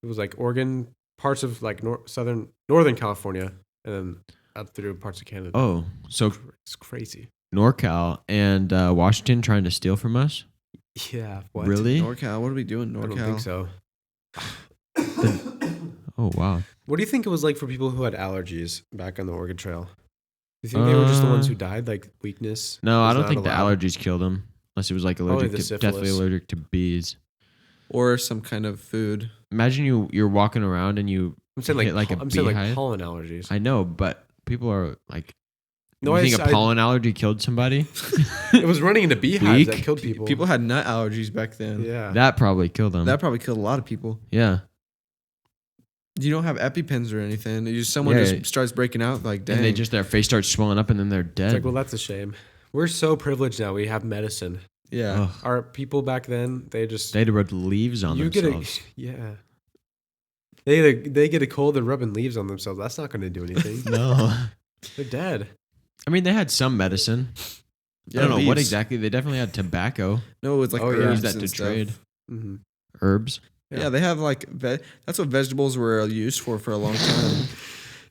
It was like Oregon, parts of like northern California, and then up through parts of Canada. Oh, so It's crazy. NorCal and Washington trying to steal from us? Yeah. What? Really? NorCal, what are we doing, I NorCal? don't think so. Oh wow. What do you think it was like for people who had allergies back on the Oregon Trail? Do you think they were just the ones who died, like weakness? No, I was don't not think the allowed? allergies killed him. Unless it was like Probably allergic the to syphilis. deathly allergic to bees. Or some kind of food. Imagine you're walking around and you I'm saying like hit like a I'm saying like beehive. pollen allergies. I know, but people are like No, you think I- a pollen allergy killed somebody? It was running into beehives that Weak. killed people. People had nut allergies back then. Yeah. That probably killed them. That probably killed a lot of people. Yeah. You don't have EpiPens or anything. Someone Yeah. just starts breaking out like, dang. And they just their face starts swelling up and then they're dead. It's like, well, that's a shame. We're so privileged now. We have medicine. yeah. Ugh. Our people back then, they just They had to rub leaves on you themselves. get a yeah. They get a cold. They're rubbing leaves on themselves. That's not going to do anything. No. They're dead. I mean, they had some medicine. Yeah, I don't know what leaves. exactly. They definitely had tobacco. No, it's like Oh, yeah. herbs Use that and to stuff. trade. Mm-hmm. Herbs. Yeah, they have like that's what vegetables were used for a long time.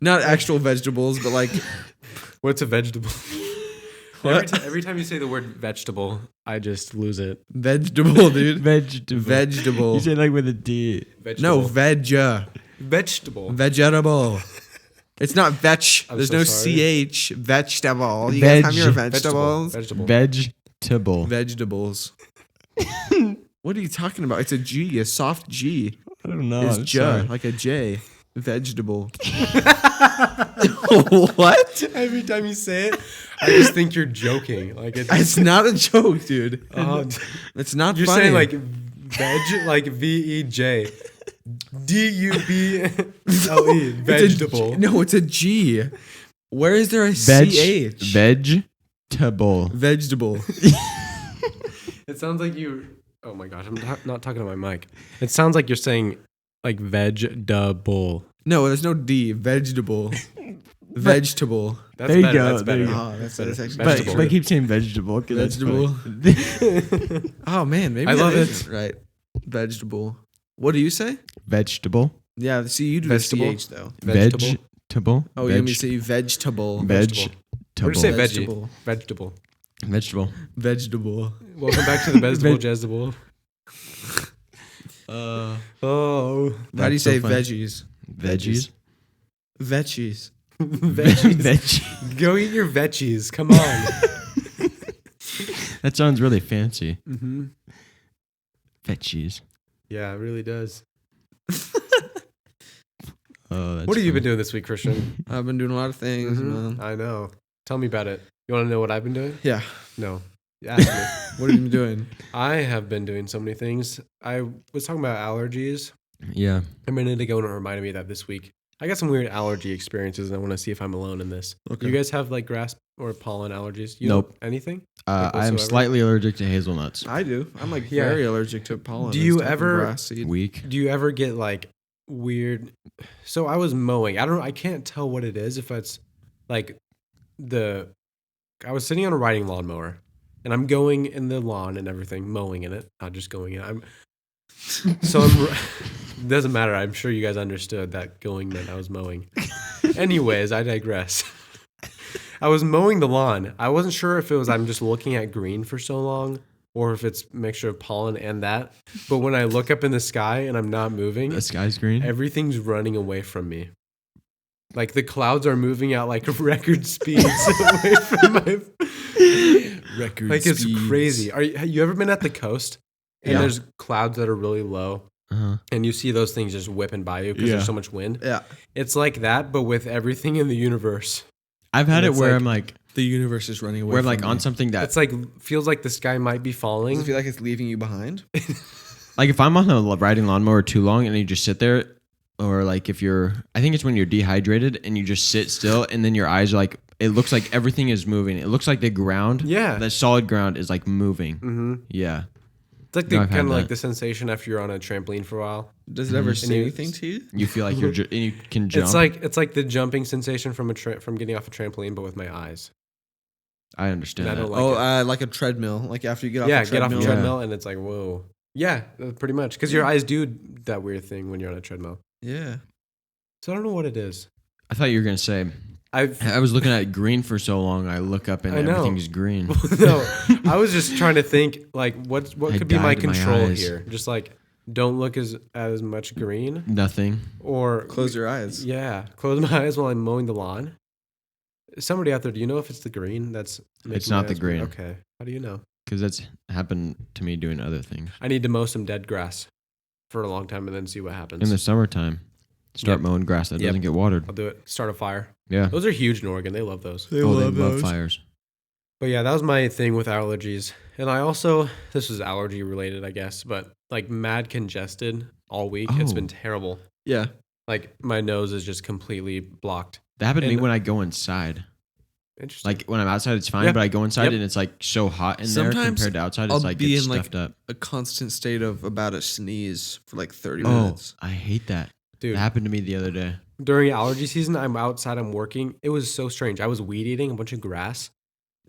Not actual vegetables, but like What's a vegetable? What? Every time you say the word vegetable, I just lose it. vegetable, dude. Vegetable. Vegetable. You said like with a D. No, Vegetable. vegetable. Vegetable. It's not vetch. I'm There's so no sorry. ch. Vegetable. You guys have your Vegetable. vegetables. Vegetable. Vegetable. Vegetables. What are you talking about? It's a G, a soft G. I don't know. It's I'm J, sorry. like a J. Vegetable. What? Every time you say it, I just think you're joking. Like It's not a joke, dude. It's not you're funny. saying like veg, like VEJ, DUBLE, vegetable. No, it's a G. Where is there a Veg. CH? Vegetable. Vegetable. It sounds like you. Oh my gosh, I'm not talking to my mic. It sounds like you're saying like vegetable. No, there's no D. Vegetable. Vegetable. That's There you better. go, That's there better. you Oh, that's actually But, Vegetable. but keep saying vegetable. 'Cause that's Vegetable. funny. Oh man, maybe I that love is right. Vegetable. What do you say? Vegetable. Yeah, see, you do Vegetable. the CH though. Vegetable. Vegetable. Oh, you want me to say vegetable? Vegetable. Or just say veggie. Vegetable. Vegetable. Vegetable. Vegetable. Welcome back to the vegetable Veg- jezebel. Oh. How do you That's so say funny. veggies? Veggies. Veggies. Veggies. Veggie. Go eat your veggies. Come on. That sounds really fancy. Mm-hmm. Veggies. Yeah, it really does. Oh, that's What have you funny. been doing this week, Christian? I've been doing a lot of things, man. I know. Tell me about it. You want to know what I've been doing? Yeah. No. Ask me. What have you been doing? I have been doing so many things. I was talking about allergies. Yeah. A minute ago, and it reminded me of that this week. I got some weird allergy experiences, and I want to see if I'm alone in this. Okay. You guys have like grass or pollen allergies? You Nope. don't- Anything? I am whatsoever? slightly allergic to hazelnuts. I do. I'm like Yeah. very allergic to pollen. Do and you stuff and ever- grass seed. Weak. Do you ever get like weird? So I was mowing. I can't tell what it is. If it's like I was sitting on a riding lawnmower, and I'm going in the lawn and everything, mowing in it, not just going in. Doesn't matter. I'm sure you guys understood that going meant I was mowing. Anyways, I digress. I was mowing the lawn. I wasn't sure if it was I'm just looking at green for so long or if it's a mixture of pollen and that. But when I look up in the sky and I'm not moving, The sky's green. everything's running away from me. Like the clouds are moving at like record speeds away from my Record like it's speeds. crazy. Have you ever been at the coast and Yeah. there's clouds that are really low and you see those things just whipping by you because Yeah. there's so much wind? Yeah. It's like that, but with everything in the universe. I've had And it it's where like- I'm like, The universe is running away. where I'm from like on me. something that, It's like feels like the sky might be Does falling. it feel like it's leaving you behind? like if I'm on a riding lawnmower too long and you just sit there, or like if I think it's when you're dehydrated and you just sit still and then your eyes are like, it looks like everything is moving. It looks like the ground, Yeah. the solid ground is like moving. Mm-hmm. Yeah. It's like No, the I've had kind of like that. the sensation after you're on a trampoline for a while. Does it ever say you- anything to you? You feel like and you can jump. It's like the jumping sensation from from getting off a trampoline, but with my eyes. I understand And I that. don't like it. Like a treadmill. Like after you get off Yeah, the get off treadmill. a Yeah. treadmill and it's like whoa. Yeah, pretty much because your eyes do that weird thing when you're on a treadmill. Yeah. So I don't know what it is. I thought you were gonna say. I was looking at green for so long. I look up and I know. everything's green. No, I was just trying to think like what I could be my dyed my control eyes. here. Just like don't look as much green Nothing. or Close your eyes. Yeah, close my eyes while I'm mowing the lawn. Somebody out there, do you know if it's the green that's making It's my not the eyes green? green. Okay, how do you know? Because that's happened to me doing other things I need to mow some dead grass for a long time and then see what happens. in the summertime. Start Yep. mowing grass that Yep. doesn't get watered. I'll do it. Start a fire. Yeah. Those are huge in Oregon. They love those. They They love love those. fires. But yeah, that was my thing with allergies. And I also, this was allergy related, I guess, but like mad congested all week. It's Oh. been terrible. Yeah. Like my nose is just completely blocked. That happened to me And- when I go inside. Interesting. Like when I'm outside, it's fine, Yeah. but I go inside Yep. and it's like so hot in Sometimes there compared to outside. It's I'll like be it's in, like, stuffed up. A constant state of about a sneeze for like 30 Oh, minutes. I hate that. Dude, That happened to me the other day. during allergy season, I'm outside, I'm working. It was so strange. I was weed eating a bunch of grass.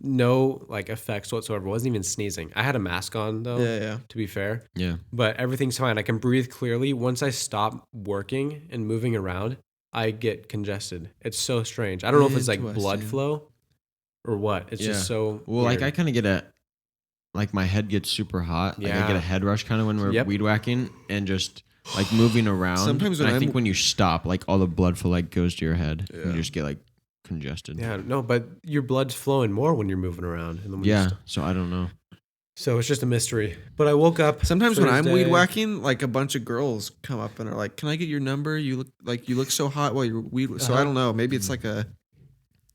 No like effects whatsoever. Wasn't even sneezing. I had a mask on though, Yeah. to be fair. Yeah. But everything's fine. I can breathe clearly. Once I stop working and moving around, I get congested. It's so strange. I don't know if it's like blood Interesting. flow or what. It's Yeah. just so Well, like weird. I kind of get like my head gets super hot. Like I get Yeah. a head rush kind of when we're Yep. weed whacking and just like moving around. Sometimes and when I think I'm- when you stop, like all the blood flow like goes to your head. And Yeah. you just get like congested. Yeah, no, but your blood's flowing more when you're moving around. And then when you Yeah. stop. So I don't know. So it's just a mystery. But I woke up. Sometimes when I'm weed Thursday- whacking, like a bunch of girls come up and are like, "Can I get your number? You look so hot while you're weed." So I don't know. Maybe it's like a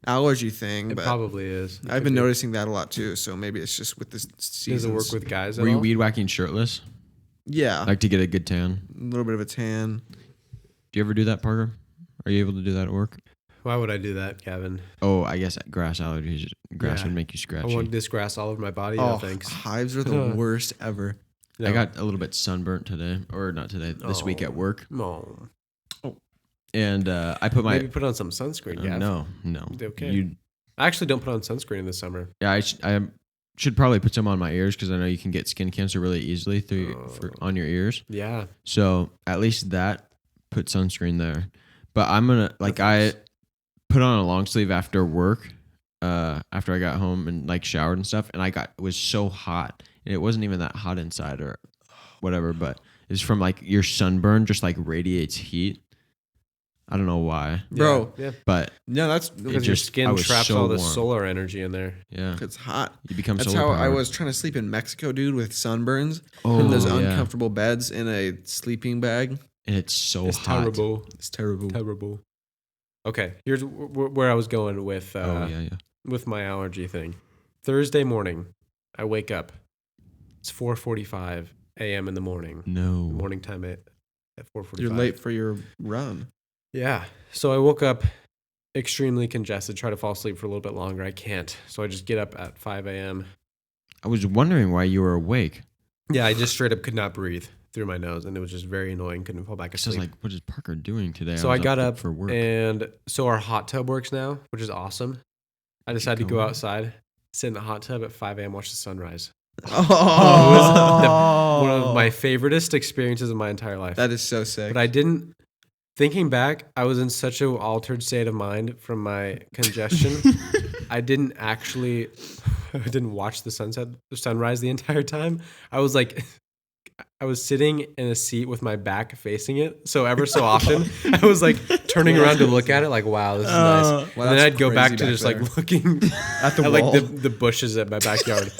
allergy thing, It but probably is. I've been noticing that a lot too. So maybe it's just with this season. Does it work with guys at Were you all? weed whacking shirtless? Yeah, Like to get a good tan? a little bit of a tan. Do you ever do that, Parker? Are you able to do that at work? Why would I do that, Kevin? Oh, I guess grass allergies. Grass Yeah. would make you I scratchy. want this grass all over my body. No, thanks. hives are the worst ever. I No. got a little bit sunburnt today, or not today, this week at Oh. work. No. And I put my Maybe put on some sunscreen, yeah. no. Okay. You I actually don't put on sunscreen in the summer. yeah, I should probably put some on my ears because I know you can get skin cancer really easily on your ears. Yeah. So at least that, put sunscreen there. But I'm gonna I put on a long sleeve after work, after I got home and like showered and stuff, and it was so hot, and it wasn't even that hot inside or whatever, but it's from like your sunburn just like radiates heat. I don't know why, Bro. Yeah. but No, that's Because your just- I skin was traps so all the warm. solar energy in there. yeah, it's hot. you become That's solar how I powered. was trying to sleep in Mexico, dude, with sunburns Oh, and those yeah. uncomfortable beds in a sleeping bag. And it's so It's hot. terrible. It's terrible. Terrible. Okay, here's where I was going with Oh yeah. with my allergy thing. Thursday morning, I wake up. It's 4:45 a.m. in the morning. No. Morning time at 4:45. You're late for your run. Yeah. So I woke up extremely congested, try to fall asleep for a little bit longer. I can't. So I just get up at 5 a.m. I was wondering why you were awake. Yeah, I just straight up could not breathe through my nose, and it was just very annoying. Couldn't fall back I was asleep. like, what is Parker doing today? So was I got up for work. and so our hot tub works now, which is awesome. I decided to go going. outside, sit in the hot tub at 5 a.m., watch the sunrise. Oh, One of my favoriteest experiences of my entire life. that is so sick. But I didn't Thinking back, I was in such an altered state of mind from my congestion. I didn't watch the sunrise the entire time. I was like, I was sitting in a seat with my back facing it. So ever so often, I was like turning around to look at it, like, wow, this is nice. Well, and then that's I'd go back to crazy just back like looking at the at wall. like the bushes at my backyard.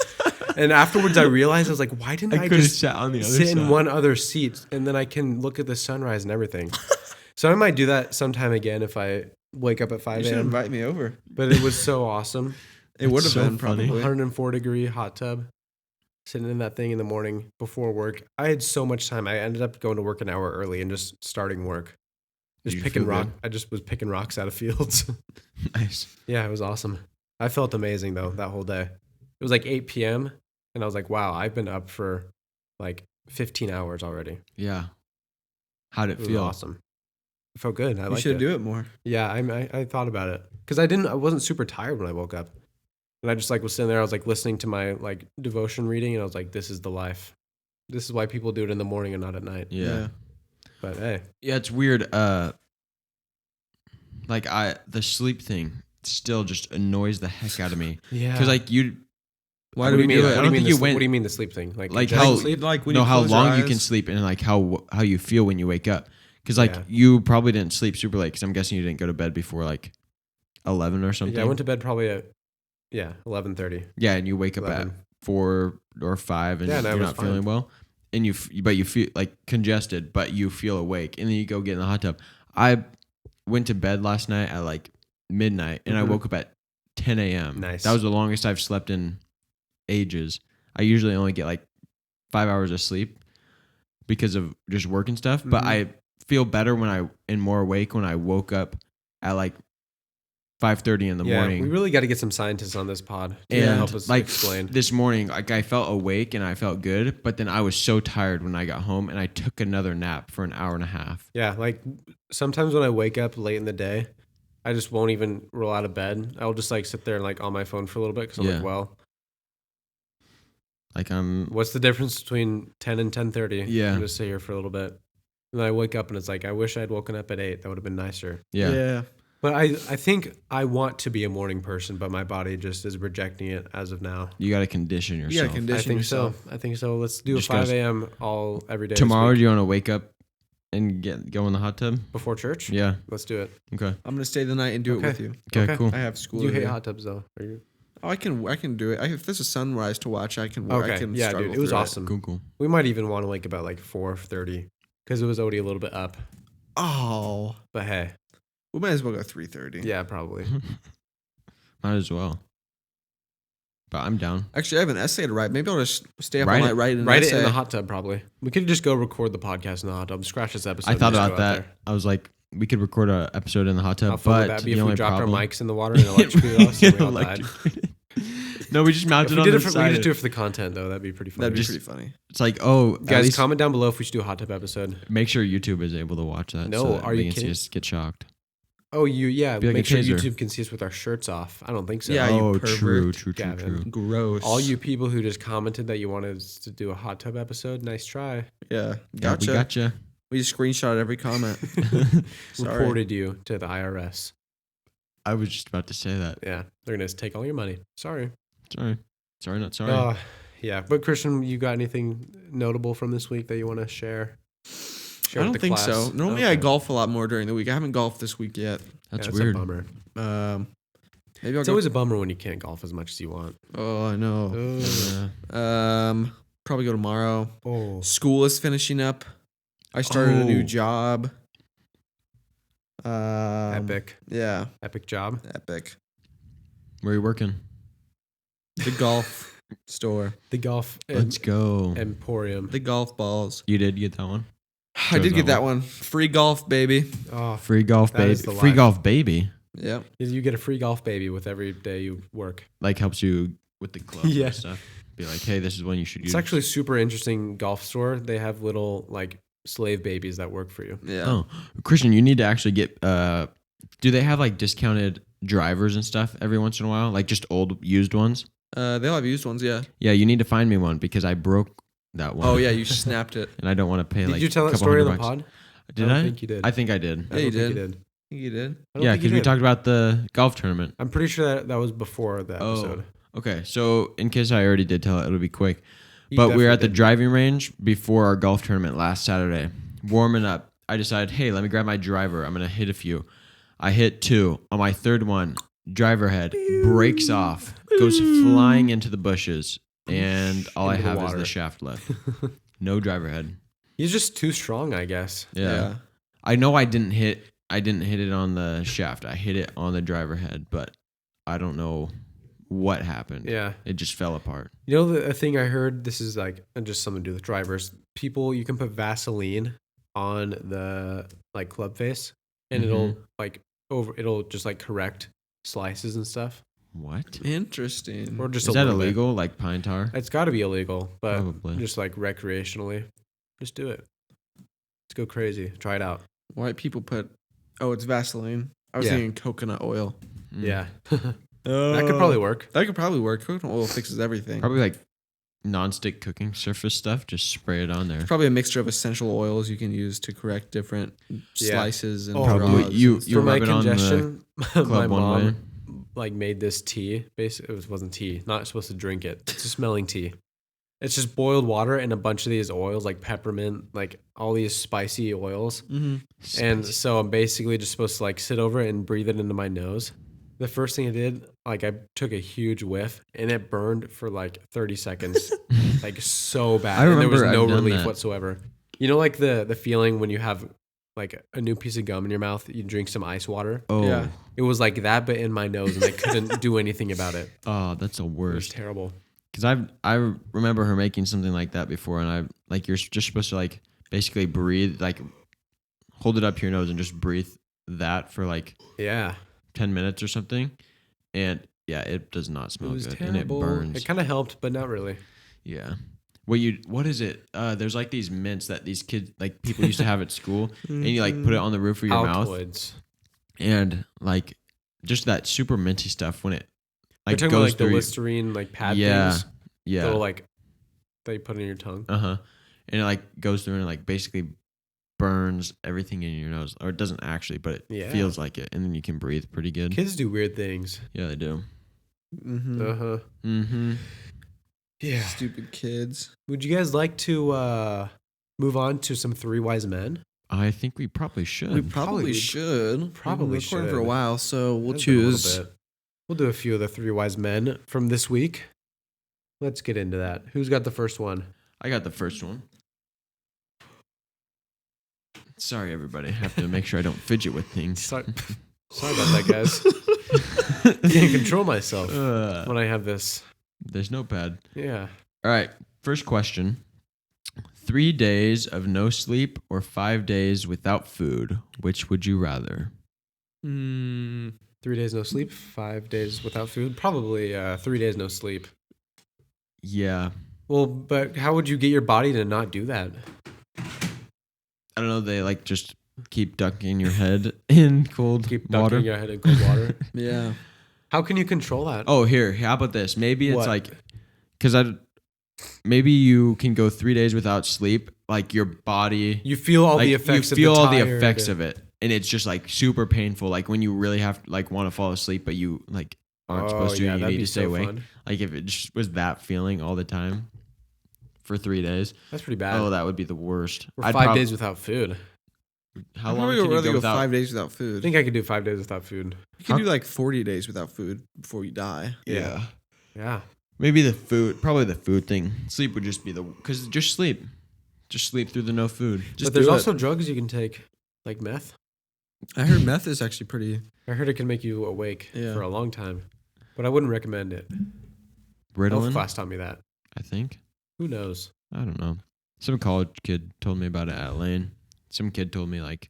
And afterwards, I realized I was like, why didn't I could have just sat on the other sit side. in one other seat and then I can look at the sunrise and everything. So I might do that sometime again if I wake up at 5 You should a.m. invite me over. But it was so awesome. It would have so been funny. probably. 104-degree hot tub, sitting in that thing in the morning before work. I had so much time. I ended up going to work an hour early and just starting work. Did Just you picking feel rock. good? I just was picking rocks out of fields. Nice. Yeah, it was awesome. I felt amazing though that whole day. It was like 8 p.m. and I was like, wow, I've been up for like 15 hours already. Yeah. How'd It it was feel? awesome. It felt good. I You liked should it. do it more. Yeah, I thought about it because I wasn't super tired when I woke up, and I just like was sitting there. I was like listening to my like devotion reading, and I was like, this is the life. This is why people do it in the morning and not at night. Yeah. But hey, Yeah, it's weird. Like the sleep thing still just annoys the heck out of me. yeah. Because like you Why What do we mean? do What it? do I you don't mean? think you What went- do you mean the sleep thing? Like Like injecting how- sleep? Like when know you how close your long you can eyes. sleep and like how you feel when you wake up. Because like Yeah. you probably didn't sleep super late. Because I'm guessing you didn't go to bed before like 11 or something. Yeah, I went to bed probably at 11:30. Yeah, and you wake up 11. at 4 or 5 and Yeah, no, it you're was not fine. feeling well, and but you feel like congested, but you feel awake, and then you go get in the hot tub. I went to bed last night at like midnight, and I Mhm. woke up at 10 a.m. Nice. That was the longest I've slept in ages. I usually only get like 5 hours of sleep because of just work and stuff, but Mhm. I feel better and more awake when I woke up at like 5:30 in the morning. We really got to get some scientists on this pod to And help us like explain. this morning, like I felt awake and I felt good, but then I was so tired when I got home, and I took another nap for an hour and a half. Yeah, like sometimes when I wake up late in the day, I just won't even roll out of bed. I'll just like sit there and like on my phone for a little bit because I'm Yeah. like, well, Like I'm what's the difference between 10 and 10:30? Yeah. I'm just sit here for a little bit. And then I wake up and it's like, I wish I'd woken up at 8. That would have been nicer. yeah. But I think I want to be a morning person, but my body just is rejecting it as of now. You got to condition You yourself. gotta condition I think yourself. so. I think so. Let's do Just a 5 gotta- a.m. every day. this Tomorrow, week. do you want to wake up and go in the hot tub? Before church? Yeah. Let's do it. Okay. I'm gonna stay the night and do Okay. it with you. Okay. Okay. Cool. I have school. You hate today. hot tubs though. Are you? Oh, I can do it. If there's a sunrise to watch, I can. Okay. I can Yeah, struggle dude. It was through awesome. Cool. We might even want to wake up at like 4:30 because it was already a little bit up. Oh, But hey, we might as well go 3:30. yeah, probably. Might as well. But I'm down. Actually, I have an essay to write. Maybe I'll just stay up Write all night it. writing an Write it essay. in the hot tub, probably. We could just go record the podcast in the hot tub. Scratch this episode. I and thought just about go out that. there. I was like, we could record an episode in the hot How tub, fun would but that be the if we only dropped problem, our mics in the water and electrocuted us and we all died? No, we just If mounted we on did the it, we side. could just do it for the content though. That'd be pretty fun. That'd be Just- pretty funny. It's like, oh, at Guys, least comment down below if we should do a hot tub episode. make sure YouTube is able to watch that. No, so that are you they can see kidding? us get shocked. Oh, yeah. Be like Make a sure taser. YouTube can see us with our shirts off. I don't think so. Yeah, you oh, pervert. true. Gavin. Gross. All you people who just commented that you wanted us to do a hot tub episode, nice try. Yeah. Yeah, Gotcha. we gotcha. We just screenshot every comment. Sorry. Reported you to the IRS. I was just about to say that. Yeah, they're gonna take all your money. Sorry. Sorry, not sorry. Yeah, but Christian, you got anything notable from this week that you want to share? I don't think so. Normally, I golf a lot more during the week. I haven't golfed this week yet. That's A weird. bummer. Maybe I'll It's go. always a bummer when you can't golf as much as you want. Oh, I know. Yeah. Probably go tomorrow. Oh, School is finishing up. I started a new Oh. job. epic, Yeah, epic job. epic. Where are you working? The golf store. The golf Let's go. emporium. The golf balls. You did get that one? I did Chose get that that one. Free golf, baby. Oh, Free golf That baby. is the Free life. golf baby. Yep. you get a free golf baby with every day you work. Like helps you with the gloves Yeah. and stuff. Be like, hey, this is one you should use. It's actually a super interesting golf store. They have little like slave babies that work for you. Yeah. Oh, Christian, you need to actually get. Do they have like discounted drivers and stuff every once in a while? Like just old used ones? They'll have used ones, yeah. Yeah, you need to find me one because I broke that one. Oh, yeah, you snapped it. And I don't want to pay Did like. you tell that couple story on the $100. pod? Did don't I? think you did. I think I did. I Yeah, you don't think you did. did. You did. I don't Yeah, think you because we did. talked about the golf tournament. I'm pretty sure that was before the episode. Okay. So in case I already did tell it, it'll be quick. You But we were definitely at the did. driving range before our golf tournament last Saturday, warming up. I decided, hey, let me grab my driver. I'm going to hit a few. I hit 2. On my third one, driver head breaks off, goes flying into the bushes, and all I Into the have is water. the shaft left. No driver head. He's just too strong, I guess. Yeah. I know I didn't hit it on the shaft. I hit it on the driver head, but I don't know what happened. Yeah. It just fell apart. You know, a thing I heard, this is like just something to do with drivers. People, you can put Vaseline on the like club face and it'll like it'll just like correct slices and stuff. What? Interesting. Or just Is a that little bit. illegal, like pine tar? It's got to be illegal, but Probably. just like recreationally, just do it. Let's go crazy. Try it out. White people put. Oh, it's Vaseline. I was Yeah. thinking coconut oil. Yeah. That could probably work. That could probably work. Coconut oil fixes everything. Probably like non-stick cooking surface stuff. Just spray it on there. It's probably a mixture of essential oils you can use to correct different slices and Oh, Probably draws. you For my rub it on the congestion, my club one way. mom like made this tea. Basically, it wasn't tea. Not supposed to drink it. It's a smelling tea. It's just boiled water and a bunch of these oils, like peppermint, like all these spicy oils. Mhm. And so I'm basically just supposed to like sit over it and breathe it into my nose. The first thing I did, like I took a huge whiff and it burned for like 30 seconds, like so bad. I And there was remember no I've done relief that. whatsoever. You know, like the feeling when you have like a new piece of gum in your mouth, you drink some ice water. Oh, Yeah. It was like that, but in my nose, and I couldn't do anything about it. oh, that's the It was worst. terrible. Because I remember her making something like that before, and I like you're just supposed to like basically breathe, like hold it up to your nose and just breathe that for like Yeah, 10 minutes or something, and yeah, it does not it smell was good, terrible. and it burns. It kind of helped, but not really. Yeah. What is it? There's like these mints that these kids, like people used to have at school, and you like put it on the roof of your mouth, Altoids. and like just that super minty stuff when it You're like talking goes about like the through. Listerine like pad Yeah, things. yeah, Little like that you put in your tongue. and it like goes through and like basically burns everything in your nose, or it doesn't actually, but it Yeah. feels like it, and then you can breathe pretty good. Kids do weird things. Yeah, they do. Mhm. Uh-huh. Mm-hmm. Yeah. Stupid kids. Would you guys like to move on to some Three Wise Men? I think we probably should. We probably Probably- should. probably We've been recording for a should. while, so we'll It's been a little choose. bit. We'll do a few of the Three Wise Men from this week. Let's get into that. Who's got the first one? I got the first one. Sorry, everybody. I have to make sure I don't fidget with things. Sorry about that, guys. Can't control myself when I have this. There's notepad. Yeah. All right. First question. 3 days of no sleep or 5 days without food. Which would you rather? 3 days no sleep, 5 days without food. Probably 3 days no sleep. Yeah. Well, but how would you get your body to not do that? I don't know. They like just keep dunking your head in cold Keep water. dunking your head in cold water. Yeah. How can you control that? Oh, here. How about this? Maybe it's What? like, because maybe you can go 3 days without sleep. Like your body, You feel all like, the effects you of feel the all the tired- effects of it, and it's just like super painful. Like when you really have like want to fall asleep, but you like aren't supposed to. yeah, And you that'd need be to stay so awake. fun. Like if it just was that feeling all the time for 3 days. That's pretty bad. Oh, that would be the worst. Or I'd 5 days without food. How I'd long probably can you rather go go without? 5 days without I food. think I could do 5 days without food. You can do like 40 days without food before you die. Yeah. Yeah. Maybe the food, probably the food thing. Sleep would just be because just sleep. Just sleep through the no food. Just But there's do it. also drugs you can take, like meth. I heard meth is actually pretty. I heard it can make you awake Yeah. for a long time, but I wouldn't recommend it. Health Ritalin, class taught me that. I think. Who knows? I don't know. Some college kid told me about it at Lane. Some kid told me like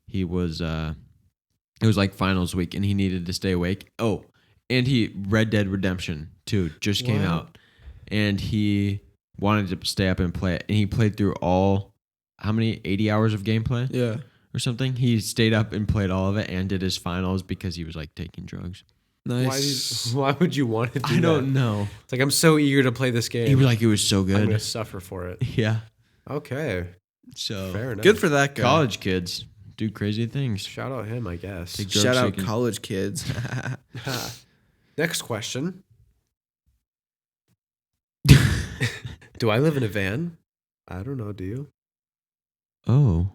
he was it was like finals week and he needed to stay awake. Oh, and he Red Dead Redemption 2 just came Wow. out. And he wanted to stay up and play it. And he played through all how many 80 hours of gameplay Yeah. or something. He stayed up and played all of it and did his finals because he was like taking drugs. Nice. Why would you want to do I don't that? know. It's like I'm so eager to play this game. He was like it was so I'm good. gonna suffer for it. Yeah. Okay. So Fair enough. Good for that guy. college kids do crazy things. Shout out him, I guess. Take drugs Shout so out you can- college kids. Next question. Do I live in a van? I don't know. Do you? Oh,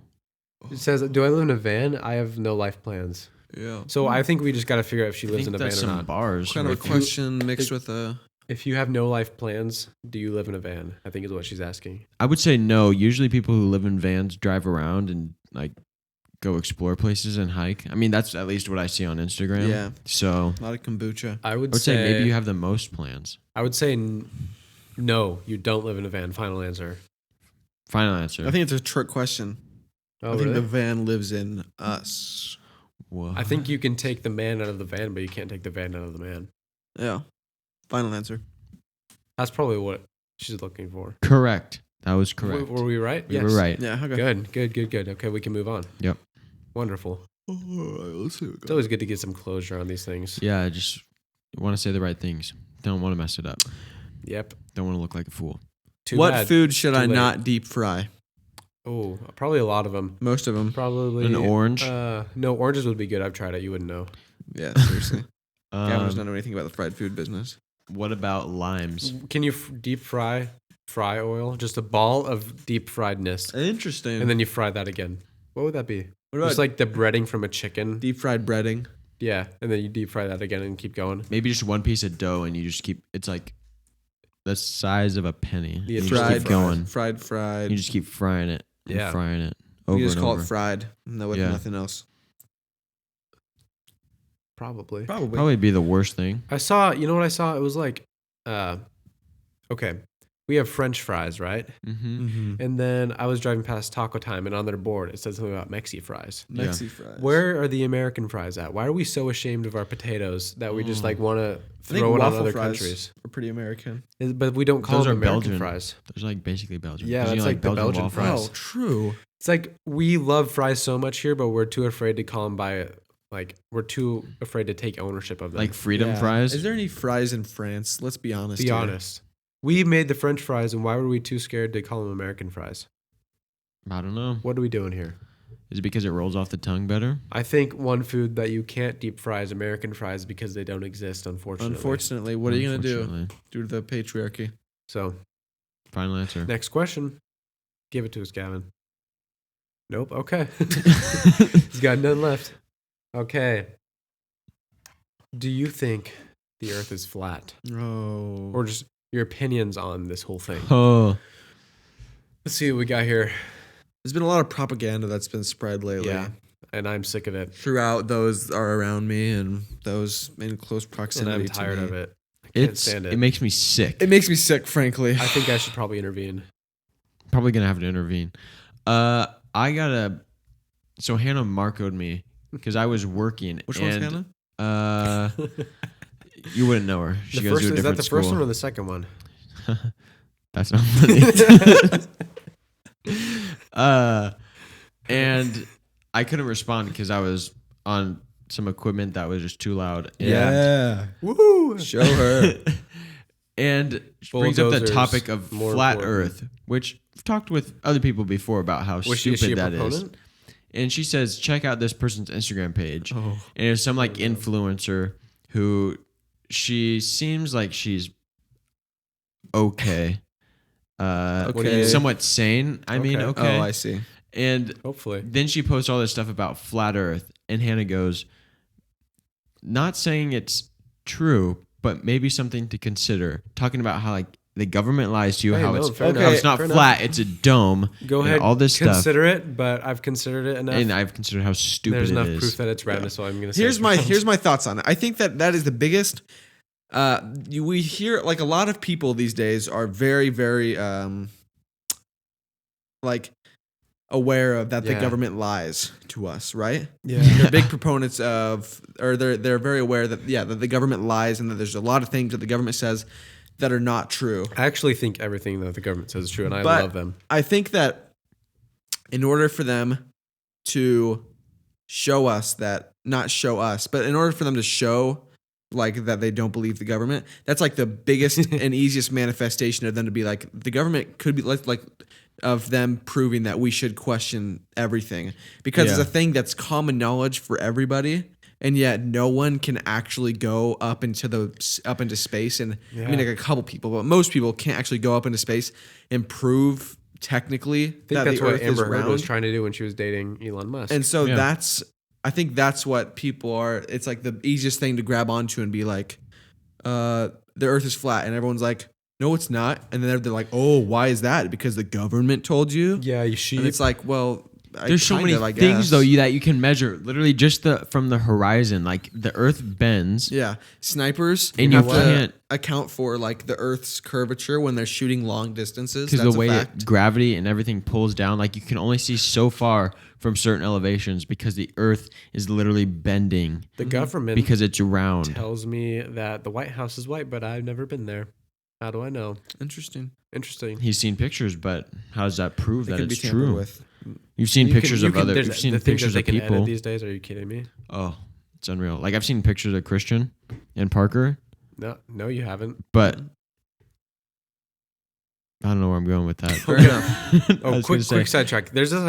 It says, do I live in a van? I have no life plans. Yeah. So I think we just got to figure out if she I lives think in a van that's or some not. bars. Kind of a right there. question mixed with a. If you have no life plans, do you live in a van? I think is what she's asking. I would say no. Usually, people who live in vans drive around and like go explore places and hike. I mean, that's at least what I see on Instagram. Yeah. So A lot of kombucha. I would I would say maybe you have the most plans. I would say no, you don't live in a van. Final answer. Final answer. I think it's a trick question. Oh, I think really? the van lives in us. Whoa. I think you can take the man out of the van, but you can't take the van out of the man. Yeah. Final answer. That's probably what she's looking for. Correct. That was correct. Were we right? We were right. Yeah. Okay. Good. Okay, we can move on. Yep. Wonderful. All right, let's see. It's always good to get some closure on these things. Yeah, I just want to say the right things. Don't want to mess it up. Yep. Don't want to look like a fool. Too What bad. food should Too I late. not deep fry? Oh, probably a lot of them. Most of them. Probably An orange. No, oranges would be good. I've tried it. You wouldn't know. Yeah, seriously. Gavin does not Um, know anything about the fried food business. what about limes? Can you deep fry oil? Just a ball of deep friedness, Interesting. and then you fry that again. What would that be? what about Just like the breading from a chicken. deep fried breading? Yeah, and then you deep fry that again and keep going. Maybe just one piece of dough and you just keep. It's like the size of a penny. Yeah, You just Fried, keep going. fried. You just keep frying it. And Yeah. frying it over You just and call over. it fried. No, with Yeah. nothing else. Probably. Probably be the worst thing. I saw. You know what I saw? It was like, okay, we have French fries, right? Mm-hmm. Mm-hmm. And then I was driving past Taco Time, and on their board it said something about Mexi fries. Yeah. Mexi fries. Where are the American fries at? Why are we so ashamed of our potatoes that we just like want to I think throw it on waffle other fries countries? are pretty American. But we don't call Those them are American Belgian. fries. Those are like basically Belgian. Yeah, 'Cause you that's know, like the Belgian waffles? fries. Oh, true. It's like we love fries so much here, but we're too afraid to call them by like we're too afraid to take ownership of them. Like freedom Yeah. fries. Is there any fries in France? Let's be honest. be here. honest. We made the French fries, and why were we too scared to call them American fries? I don't know. What are we doing here? Is it because it rolls off the tongue better? I think one food that you can't deep fry is American fries because they don't exist, unfortunately. Unfortunately, what are you gonna do Unfortunately. due to the patriarchy? So, Final answer. next question. Give it to us, Gavin. Nope. Okay. He's got none left. Okay. Do you think the Earth is flat, Oh, or just your opinions on this whole thing? Oh, Let's see what we got here. there's been a lot of propaganda that's been spread lately. Yeah, and I'm sick of it, Throughout those are around me and those in close and proximity. I'm to tired me. of it. I can't it stand it. makes me sick. It makes me sick, frankly. I think I should probably intervene. Probably gonna have to intervene. I gotta. So Hannah Marcoed me because I was working. Which one's and, Hannah? You wouldn't know her. She The goes first to a is that different the school. first one or the second one? That's not funny. And I couldn't respond because I was on some equipment that was just too loud. And, Yeah. Woo! Show her. and brings up the Bulldozers, topic of more flat important. Earth, which I've talked with other people before about how Was she a stupid that is. proponent? And she says, check out this person's Instagram page. Oh. And it's some like influencer who she seems like she's okay. Okay. Somewhat sane. I mean, Okay. okay. Oh, I see. And Hopefully. then she posts all this stuff about flat Earth, and Hannah goes, not saying it's true, but maybe something to consider. Talking about how like the government lies to you, Hey, how no, it's fair how enough. it's not Fair flat, it's a dome. Go and ahead. all this stuff. Consider it, but I've considered it enough. And I've considered how stupid There's it enough is. proof that it's random, so I'm gonna say Here's it's my wrong. here's my thoughts on it. I think that is the biggest. We hear like a lot of people these days are very very like aware of that the Yeah. government lies to us, right? Yeah. They're big proponents of, or they're very aware that that the government lies and that there's a lot of things that the government says that are not true. I actually think everything that the government says is true, and I But- love them. I think that in order for them to show us that, not show us, but in order for them to show like that they don't believe the government, that's like the biggest and easiest manifestation of them to be like, the government could be like of them proving that we should question everything because it's a thing that's common knowledge for everybody. And yet no one can actually go up into space. And I mean, like a couple people, but most people can't actually go up into space and prove technically that that's the what Earth Amber is Heard round. was trying to do when she was dating Elon Musk. And so I think that's what people are. It's like the easiest thing to grab onto and be like, the Earth is flat. And everyone's like, no, it's not. And then they're like, oh, why is that? Because the government told you? Yeah, you sheep. And it's like, well, there's so many things though that you can measure. Literally, just from the horizon, like the Earth bends. Yeah, snipers And have you to can't account for like the Earth's curvature when they're shooting long distances. because the way fact. gravity and everything pulls down, like you can only see so far from certain elevations because the Earth is literally bending the government because it's round. tells me that the White House is white, but I've never been there. How do I know? Interesting. He's seen pictures, but how does that prove that It can be it's tampered true? with. You've seen pictures of other. There's You've seen the things pictures that of they can edit people. these days. Are you kidding me? Oh, it's unreal. Like I've seen pictures of Christian and Parker, No, you haven't. but I don't know where I'm going with that. Fair enough. Oh, quick sidetrack. There's this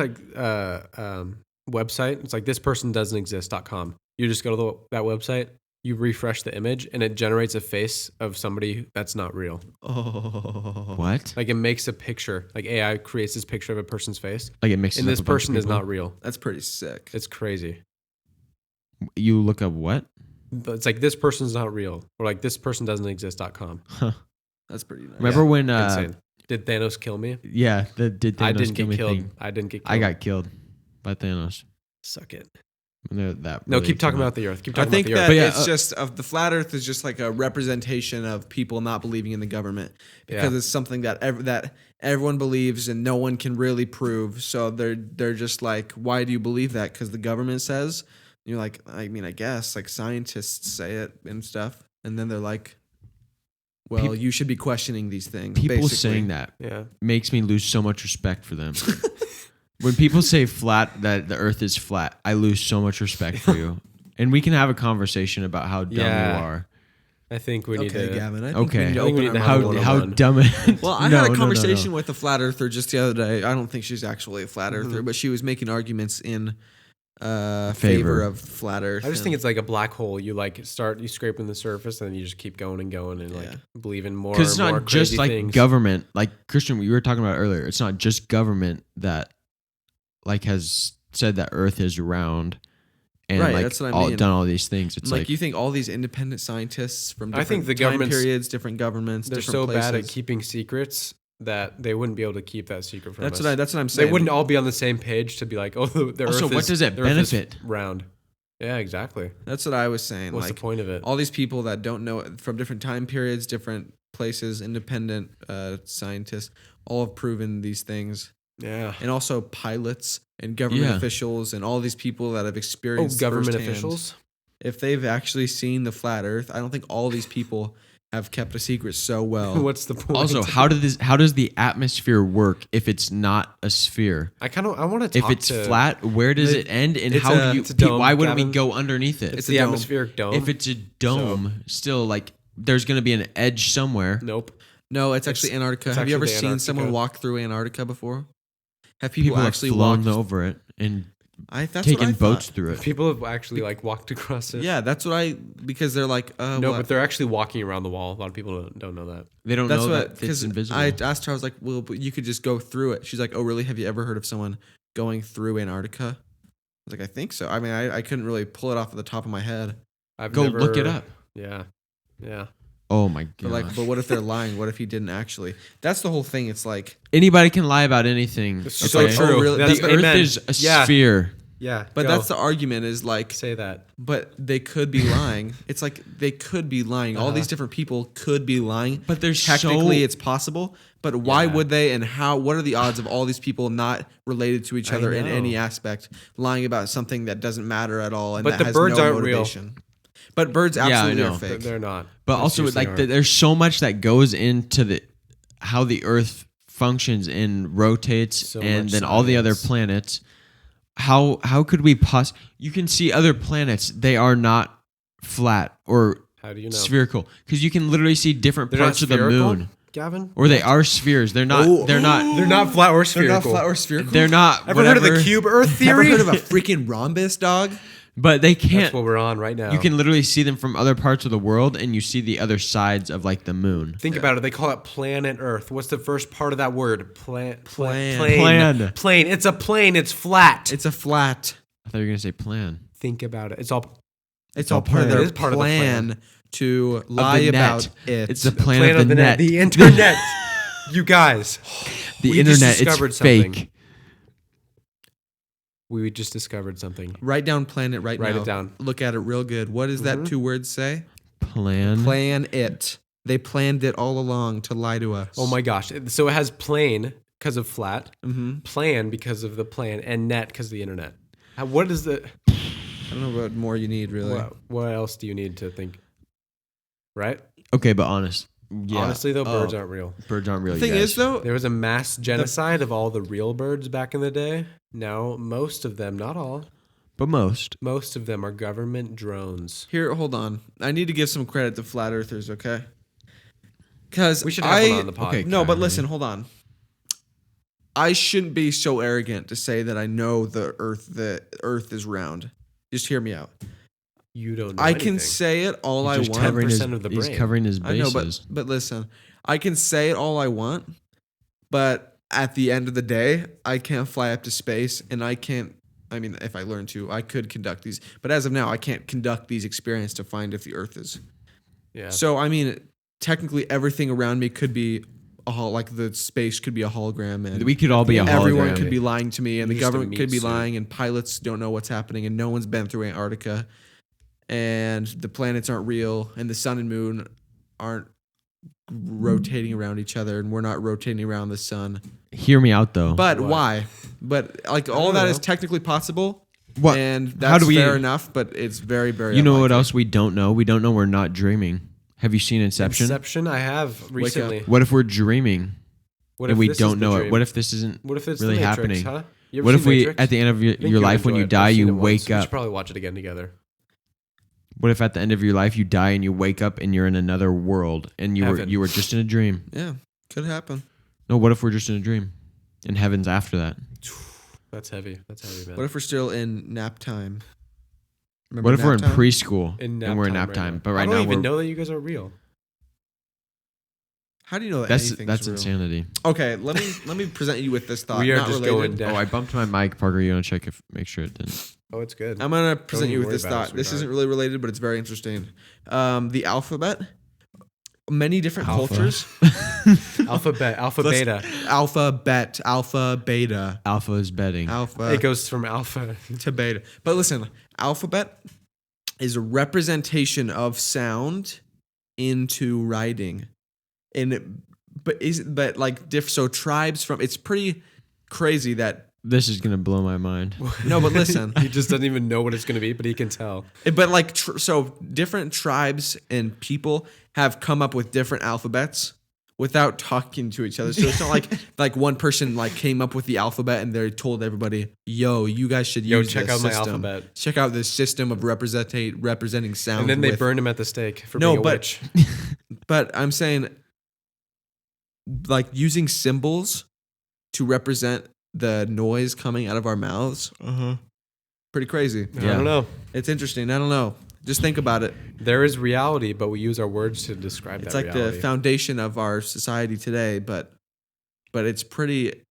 website. It's like thispersondoesn'texist.com. You just go to that website, you refresh the image, and it generates a face of somebody that's not real. Oh. What? Like it makes a picture. Like AI creates this picture of a person's face, Like it makes. and this person is not real. That's pretty sick. It's crazy. You look up what? But it's like this person's not real, or like this person doesn't exist.com. That's pretty nice. Remember when? Insane. Did Thanos kill me? Yeah, did Thanos I didn't kill get me killed. thing. I didn't get killed. I got killed by Thanos. Suck it. That No, really keep talking came out. about the Earth. Keep I talking think about the that Earth. But yeah, it's just of the flat Earth is just like a representation of people not believing in the government because it's something that everyone believes and no one can really prove. So they're just like, why do you believe that? Because the government says. And you're like, I mean, I guess like scientists say it and stuff, and then they're like, well, you should be questioning these things. People basically. saying that Yeah. makes me lose so much respect for them. When people say flat, that the Earth is flat, I lose so much respect for you. And we can have a conversation about how dumb Yeah. you are. I think we need Okay, to. Gavin. I think Okay. we need to I think we open need our to mind have a a How little bit. dumb it Well, I No, had no, a no, conversation no. with a flat earther just the other day. I don't think she's actually a flat earther, but she was making arguments in favor of flat Earth. I just think it's like a black hole. You scraping the surface, and then you just keep going and going, and like believe in more. Because it's and more not just crazy like things. government, like Christian, we were talking about earlier. It's not just government that like has said that Earth is round and Right, like that's what I mean. done all these things. It's like you think all these independent scientists from I think different the time governments- periods, different governments, they're different so places. bad at keeping secrets that they wouldn't be able to keep that secret from That's us. what I'm They saying. wouldn't all be on the same page to be like, oh, the Also, Earth what is, does it the Earth is benefit? round. Yeah, exactly. That's what I was saying. What's like the point of it? all these people that don't know from different time periods, different places, independent scientists, all have proven these things. Yeah. And also pilots and government Yeah. officials and all these people that have Oh, experienced government firsthand. officials. If they've actually seen the flat Earth, I don't think all these people have kept a secret so well. What's the point? also how does the atmosphere work if it's not a sphere? I want to If talk it's to flat, where does The- it end, and it's how a- do you? it's a dome, why wouldn't we Gavin. go underneath it? It's a the dome. atmospheric dome. If it's a dome, still like there's gonna be an edge somewhere. Nope. No, it's actually Antarctica. it's Have you ever actually seen someone Antarctica. walk through Antarctica before? Have people, People have actually flown walked over it and that's what taken I boats thought. through it. People have actually like walked across it. Yeah, that's what because they're like, No, what? but they're actually walking around the wall. A lot of people don't know that. They don't That's know what that it's because invisible. I asked her. I was like, "Well, but you could just go through it." She's like, "Oh, really? Have you ever heard of someone going through Antarctica?" I was like, "I think so." I mean, I couldn't really pull it off at the top of my head. I've Go never, look it up. Yeah. Yeah. Oh my god! But what if they're lying? What if he didn't actually? That's the whole thing. It's like, Anybody can lie about anything. It's so so true. Oh, really? That's- The Earth amen. is a Yeah. sphere. Yeah. but go. that's the argument. Is like, Say that. but they could be lying. It's like they could be lying. All these different people could be lying. But there's Technically, so- it's possible. But why would they? And how? What are the odds of all these people not related to each other in know. any aspect, lying about something that doesn't matter at all? And But that the has birds no aren't real. motivation. But birds I absolutely know. are fake. They're not. But They also, seriously like, aren't. there's so much that goes into how the Earth functions and rotates, So and much then all the other science. planets. How could we You can see other planets; they are not flat or How do you know? spherical, because you can literally see different They're parts not of the spherical? moon. Gavin? Or they are spheres. They're not. Oh. They're not. They're not flat or They're spherical. not flat or spherical. They're not. Ever heard of the whatever, cube Earth Ever theory? heard of a freaking rhombus, dog? But they That's can't. what we're on right now. You can literally see them from other parts of the world, and you see the other sides of like the moon. think about it. They call it planet Earth. What's the first part of that word? Plan. Plan. Plane. It's a plane. It's flat. It's a flat. I thought you were gonna say plan. Think about it. It's all all part of plan. their It is part of the plan. to lie the net. about it. It's the plan, plan of the net. The internet. You guys. The we just internet. It's discovered something. fake. We just discovered something. Write down planet right now. Write it down. Look at it real good. What does that 2 words say? Plan. Plan it. They planned it all along to lie to us. Oh my gosh. So it has plane because of flat, Mm-hmm. plan because of the plan, and net because of the internet. What is the... I don't know what more you need, really. What else do you need to think? Right? Okay, but honest. Yeah. Honestly, though, birds aren't real. Birds aren't real. The thing you guys. is, though, There was a mass genocide of all the real birds back in the day. Now, most of them, not all, but most. most of them are government drones. here, hold on. I need to give some credit to flat earthers, okay? Because We should have one on the pod. Okay. No, but Kyrie. listen, hold on. I shouldn't be so arrogant to say that I know the Earth is round. Just hear me out. You don't know I anything. can say it all I He's just want. covering his, 10% of the he's brain. covering his I know, bases. but listen, I can say it all I want, but at the end of the day, I can't fly up to space, and I can't. I mean, if I learned to, I could conduct these, but as of now, I can't conduct these experiments to find if the Earth is. Yeah. So I mean, technically, everything around me could be like the space could be a hologram, and We could all be a hologram. everyone could be lying to me, and You're the just a government meat could be suit. lying, and pilots don't know what's happening, and no one's been through Antarctica, and the planets aren't real, and the sun and moon aren't rotating around each other, and we're not rotating around the sun. Hear me out though. But What? why? But like all don't that know. is technically possible, what? and How that's do we? fair enough. But it's very, very. You know what unlikely. else we don't know? We don't know we're not dreaming. Have you seen Inception? Inception, I have recently. up. What if we're dreaming What and we this is don't the know it? dream? What if this isn't What if it's really the Matrix, happening? Huh? You ever What if seen we, Matrix? at the end of I think your you'll life, when enjoy you it. die, I've seen you it once. wake We should up? probably watch it again together. What if at the end of your life you die and you wake up and you're in another world and Heaven. you were just in a dream? Yeah, could happen. No, what if we're just in a dream? And heaven's after that. That's heavy. That's heavy, man. What if we're still in nap time? What if we're in nap time? preschool In and we're in nap right time? now. But right I don't now even we're know that you guys are real. How do you know that that's anything's real? insanity. Okay, let me present you with this thought. We are not just related. going down. Oh, I bumped my mic, Parker. You want to check make sure it didn't? Oh, it's good. I'm gonna present you even with this worry about it, thought. This sweetheart. isn't really related, but it's very interesting. The alphabet, many different Alpha. cultures. Alpha Let's- beta. Alphabet, alpha, beta, Alpha is betting. alpha It goes from alpha. to beta. But listen, alphabet is a representation of sound into writing, but like so tribes from. It's pretty crazy that. This is gonna blow my mind. No, but listen. He just doesn't even know what it's going to be, but he can tell. But like, so different tribes and people have come up with different alphabets without talking to each other. So it's not like one person like came up with the alphabet and they told everybody, "Yo, you guys should use check this out my system. alphabet." Check out this system of representing sound." And then they with-" burned him at the stake for No, being a but- witch. But I'm saying, like using symbols to represent the noise coming out of our mouths. Pretty crazy. I Yeah. don't know. It's interesting. I don't know. Just think about it. There is reality, but we use our words to describe It's that like reality. the foundation of our society today, but it's pretty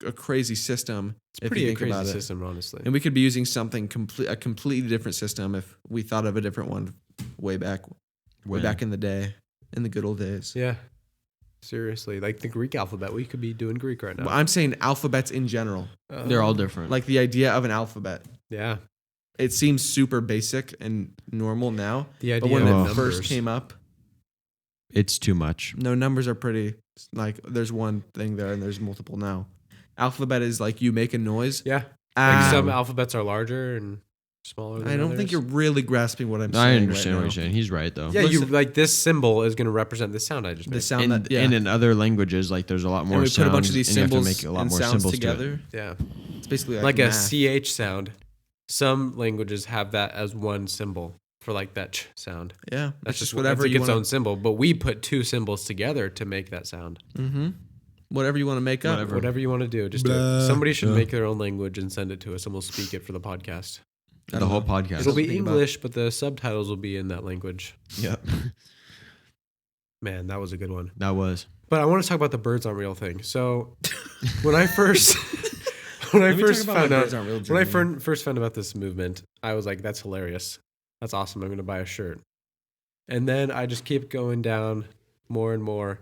a crazy system It's if pretty you a think crazy about it. system, honestly. And we could be using something a completely different system if we thought of a different one way back in the day, in the good old days. Yeah. Seriously. Like the Greek alphabet. We could be doing Greek right now. Well, I'm saying alphabets in general, They're all different. like the idea of an alphabet. Yeah. It seems super basic and normal now, The but idea when of it numbers. first came up, it's too much. no, numbers are pretty like there's one thing there and there's multiple now. Alphabet is like you make a noise. Yeah. Ah. Like some alphabets are larger and smaller than I don't others. think you're really grasping what I'm saying. I understand right what now. you're saying. He's right though. Yeah, Listen- like this symbol is going to represent the sound I just made. The sound And, that yeah. and in other languages, like there's a lot more and we put a bunch of sounds, these and you have to symbols make a lot and more sounds symbols together. Yeah. It's basically Like a math. CH sound. Some languages have that as one symbol. for like that sound. Yeah, That's just whatever that's you its want. own symbol. But we put two symbols together to make that sound. Mm-hmm. Whatever you want to make up. Whatever you want to do. Just do it. Somebody should make their own language and send it to us, and we'll speak it for the podcast. The whole podcast. It'll be English, but the subtitles will be in that language. Yep. Man, that was a good one. That was. But I want to talk about the birds aren't real thing. So when I first first found out this movement, I was like, that's hilarious. That's awesome. I'm going to buy a shirt. And then I just keep going down more and more.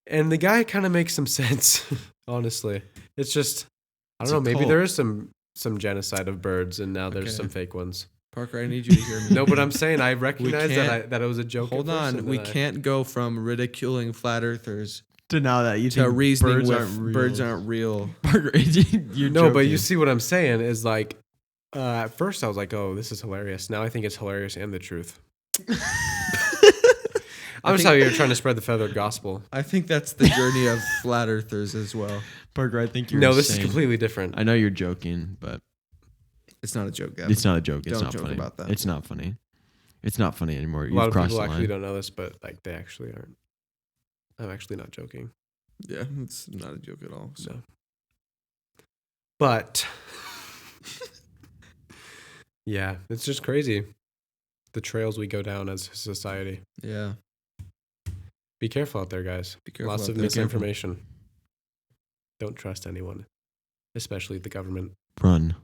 And the guy kind of makes some sense, honestly. It's just, I don't know, maybe there is some genocide of birds, and now there's some fake ones. Parker, I need you to hear me. No, but I'm saying I recognize that it was a joke. Hold on. We can't go from ridiculing flat earthers to now that you to reasoning birds aren't real. Parker, you're no, but you see what I'm saying is like, at first I was like, oh, this is hilarious. Now I think it's hilarious and the truth. I'm just how you're trying to spread the feathered gospel. I think that's the journey of flat earthers as well. Parker, I think you're this is completely different. I know you're joking, but it's not a joke, Gavin. It's not a joke. It's Don't not joke funny. about that. It's not funny. It's not funny anymore. A lot of people actually don't know this, but like they actually aren't. I'm actually not joking. Yeah, it's not a joke at all. So. No. But yeah, it's just crazy. The trails we go down as a society. Yeah. Be careful out there, guys. Be careful. Lots of misinformation. Don't trust anyone, especially the government. Run.